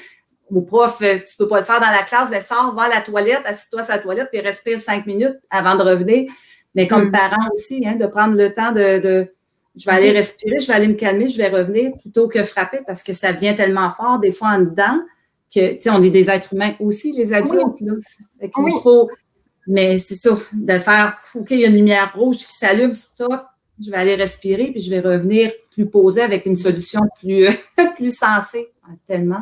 au prof, tu peux pas le faire dans la classe, mais sors, va à la toilette, assis-toi sur la toilette, puis respire 5 minutes avant de revenir. Mais comme parent aussi, de prendre le temps de je vais aller respirer, je vais aller me calmer, je vais revenir plutôt que frapper parce que ça vient tellement fort, des fois en dedans, que, tu sais, on est des êtres humains aussi, les adultes, là. Fait qu'il faut, mais c'est ça, de faire, OK, il y a une lumière rouge qui s'allume, stop, je vais aller respirer, puis je vais revenir plus posée avec une solution plus, plus sensée, tellement.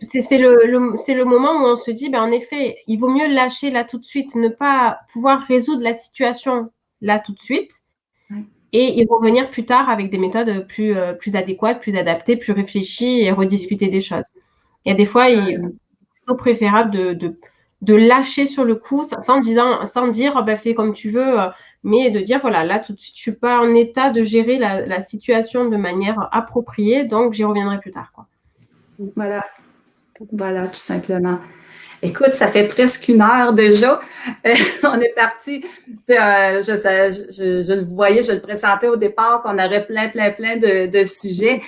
C'est le moment où on se dit, en effet, il vaut mieux lâcher là tout de suite, ne pas pouvoir résoudre la situation là tout de suite, et y revenir plus tard avec des méthodes plus adéquates, plus adaptées, plus réfléchies et rediscuter des choses. Il y a des fois, il est plutôt préférable de lâcher sur le coup sans dire fais comme tu veux, mais de dire voilà, là tout de suite je suis pas en état de gérer la situation de manière appropriée, donc j'y reviendrai plus tard, quoi. Voilà, tout simplement. Écoute, ça fait presque 1 heure déjà. On est parti. Je le voyais, je le présentais au départ qu'on aurait plein de sujets.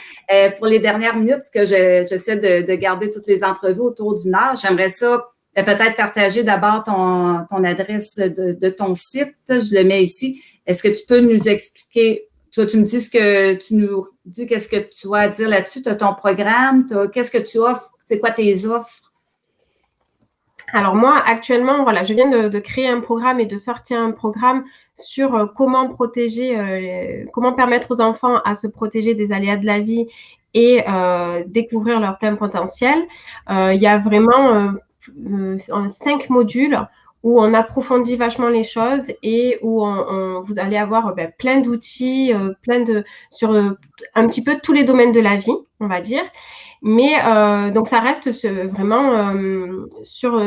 Pour les dernières minutes, que j'essaie de garder toutes les entrevues autour d'1 heure, j'aimerais ça peut-être partager d'abord ton adresse de ton site. Je le mets ici. Est-ce que tu peux nous expliquer? Toi, tu me dis qu'est-ce que tu as à dire là-dessus? Tu as ton programme, qu'est-ce que tu offres? C'est quoi tes offres? Alors moi, actuellement, voilà, je viens de créer un programme et de sortir un programme sur comment permettre aux enfants à se protéger des aléas de la vie et découvrir leur plein potentiel. Il y a vraiment 5 modules où on approfondit vachement les choses et où vous allez avoir plein d'outils, sur un petit peu tous les domaines de la vie, on va dire. Mais donc, ça reste vraiment sur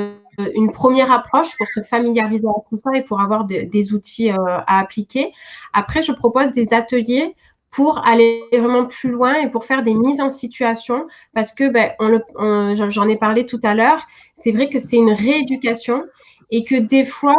une première approche pour se familiariser avec tout ça et pour avoir des outils à appliquer. Après, je propose des ateliers pour aller vraiment plus loin et pour faire des mises en situation parce que j'en ai parlé tout à l'heure, c'est vrai que c'est une rééducation et que des fois,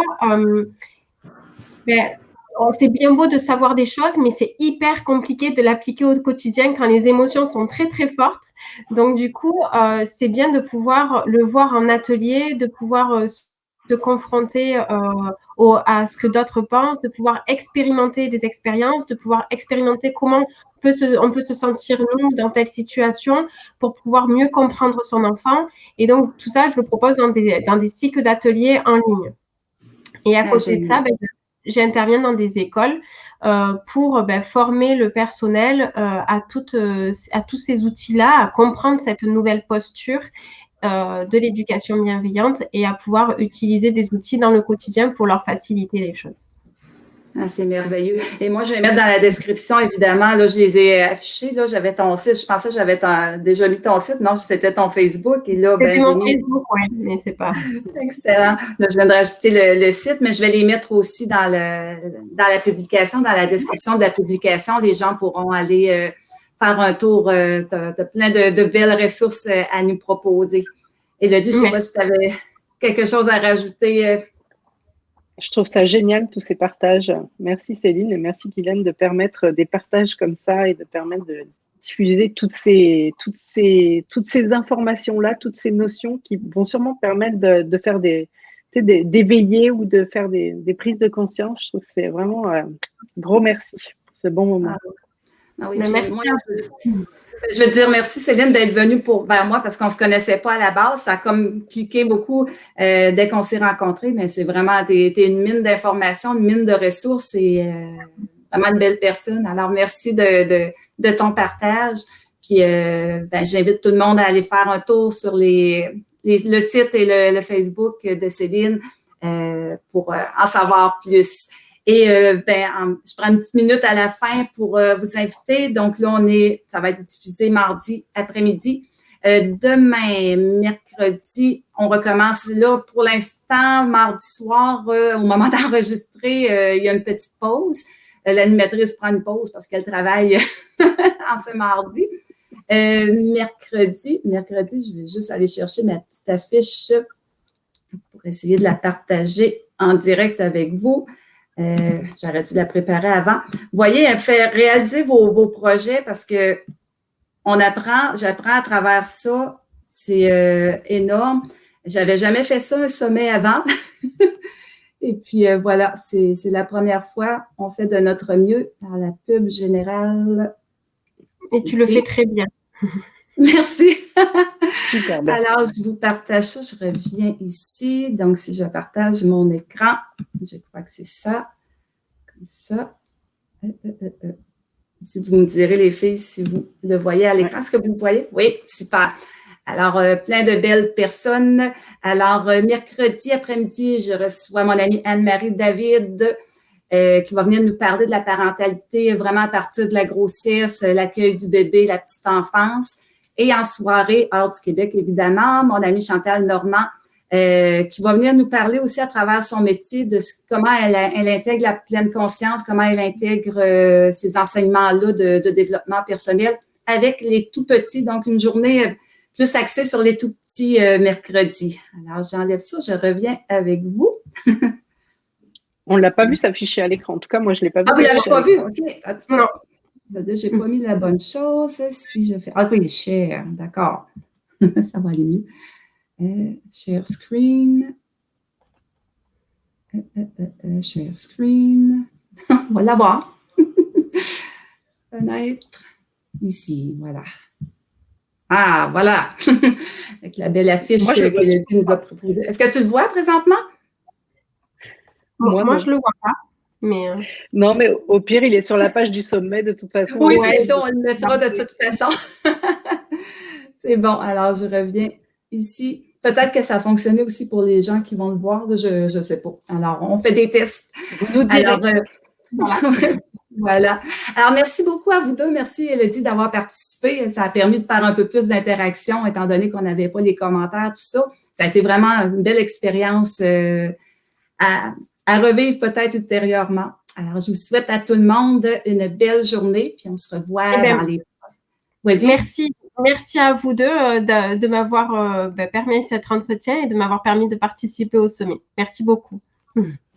c'est bien beau de savoir des choses, mais c'est hyper compliqué de l'appliquer au quotidien quand les émotions sont très, très fortes. Donc, du coup, c'est bien de pouvoir le voir en atelier, de pouvoir se confronter à ce que d'autres pensent, de pouvoir expérimenter des expériences, de pouvoir expérimenter comment on peut se sentir, nous, dans telle situation pour pouvoir mieux comprendre son enfant. Et donc, tout ça, je le propose dans des cycles d'ateliers en ligne. Et à côté de ça, j'interviens dans des écoles pour former le personnel à tous ces outils-là, à comprendre cette nouvelle posture de l'éducation bienveillante et à pouvoir utiliser des outils dans le quotidien pour leur faciliter les choses. Ah, c'est merveilleux. Et moi, je vais mettre dans la description, évidemment, là, je les ai affichés, là, j'avais ton site, je pensais que j'avais déjà mis ton site, non, c'était ton Facebook, et là, j'ai mon Facebook, oui, mais c'est pas... Excellent. Là, je viens de rajouter le site, mais je vais les mettre aussi dans la publication, dans la description de la publication, les gens pourront aller faire un tour. Tu as plein de belles ressources à nous proposer. Élodie, je ne sais pas si tu avais quelque chose à rajouter. Je trouve ça génial, tous ces partages. Merci Céline et merci Guylaine de permettre des partages comme ça et de permettre de diffuser toutes ces informations-là, toutes ces notions qui vont sûrement permettre de faire d'éveiller ou de faire des prises de conscience. Je trouve que c'est vraiment gros merci pour ce bon moment. Ah oui, merci. Moi, je veux te dire merci Céline d'être venue vers moi parce qu'on ne se connaissait pas à la base. Ça a comme cliqué beaucoup dès qu'on s'est rencontrés, mais c'est vraiment, t'es une mine d'informations, une mine de ressources et vraiment une belle personne. Alors, merci de ton partage. Puis, j'invite tout le monde à aller faire un tour sur le site et le Facebook de Céline pour en savoir plus. Et je prends une petite minute à la fin pour vous inviter. Donc là, ça va être diffusé mardi après-midi. Demain, mercredi, on recommence là. Pour l'instant, mardi soir, au moment d'enregistrer, il y a une petite pause. L'animatrice prend une pause parce qu'elle travaille en ce mardi. Mercredi, je vais juste aller chercher ma petite affiche pour essayer de la partager en direct avec vous. J'aurais dû la préparer avant. Vous voyez, elle fait réaliser vos projets parce que j'apprends à travers ça. C'est énorme. J'avais jamais fait ça, un sommet avant. Et puis, voilà, c'est la première fois. On fait de notre mieux dans la pub générale. Et tu le fais très bien. Merci. Super bien. Alors, je vous partage ça. Je reviens ici. Donc, si je partage mon écran, je crois que c'est ça. Comme ça. Si vous me direz, les filles, si vous le voyez à l'écran. Est-ce que vous le voyez? Oui, super. Alors, plein de belles personnes. Alors, mercredi après-midi, je reçois mon amie Anne-Marie David qui va venir nous parler de la parentalité vraiment à partir de la grossesse, l'accueil du bébé, la petite enfance. Et en soirée, hors du Québec, évidemment, mon amie Chantal Normand qui va venir nous parler aussi à travers son métier de comment elle intègre la pleine conscience, comment elle intègre ces enseignements-là de développement personnel avec les tout-petits. Donc, une journée plus axée sur les tout-petits mercredis. Alors, j'enlève ça, je reviens avec vous. On ne l'a pas vu s'afficher à l'écran. En tout cas, moi, je ne l'ai pas vu. Ah, vous ne l'avez pas vu? OK. Non. Je n'ai pas mis la bonne chose. Si je fais. Ah oui, share. D'accord. Ça va aller mieux. Share screen. Share screen. On va l'avoir. Fenêtre. Ici, voilà. Ah, voilà. Avec la belle affiche que Elodie nous a proposée. Est-ce que tu le vois présentement? Moi je ne le vois pas. Mais Non, mais au pire, il est sur la page du sommet de toute façon. Oui, c'est ça, on le mettra de toute façon. C'est bon, alors je reviens ici. Peut-être que ça a fonctionné aussi pour les gens qui vont le voir, je ne sais pas. Alors, on fait des tests. Vous nous direz. Alors, voilà. Alors, merci beaucoup à vous deux. Merci, Elodie, d'avoir participé. Ça a permis de faire un peu plus d'interaction, étant donné qu'on n'avait pas les commentaires, tout ça. Ça a été vraiment une belle expérience à revivre peut-être ultérieurement. Alors, je vous souhaite à tout le monde une belle journée, puis on se revoit dans les... Vas-y. Merci à vous deux de m'avoir permis cet entretien et de m'avoir permis de participer au sommet. Merci beaucoup.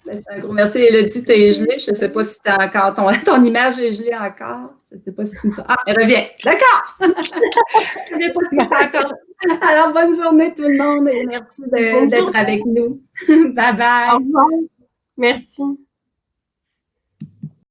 C'est un gros merci. Elodie, tu es gelée. Je ne sais pas si tu as encore ton image est gelée encore. Je ne sais pas si tu me sens. Ah, elle revient. D'accord. Je ne sais pas si tu es encore. Alors, bonne journée tout le monde et merci d'être avec nous. Bye bye. Au revoir. Merci.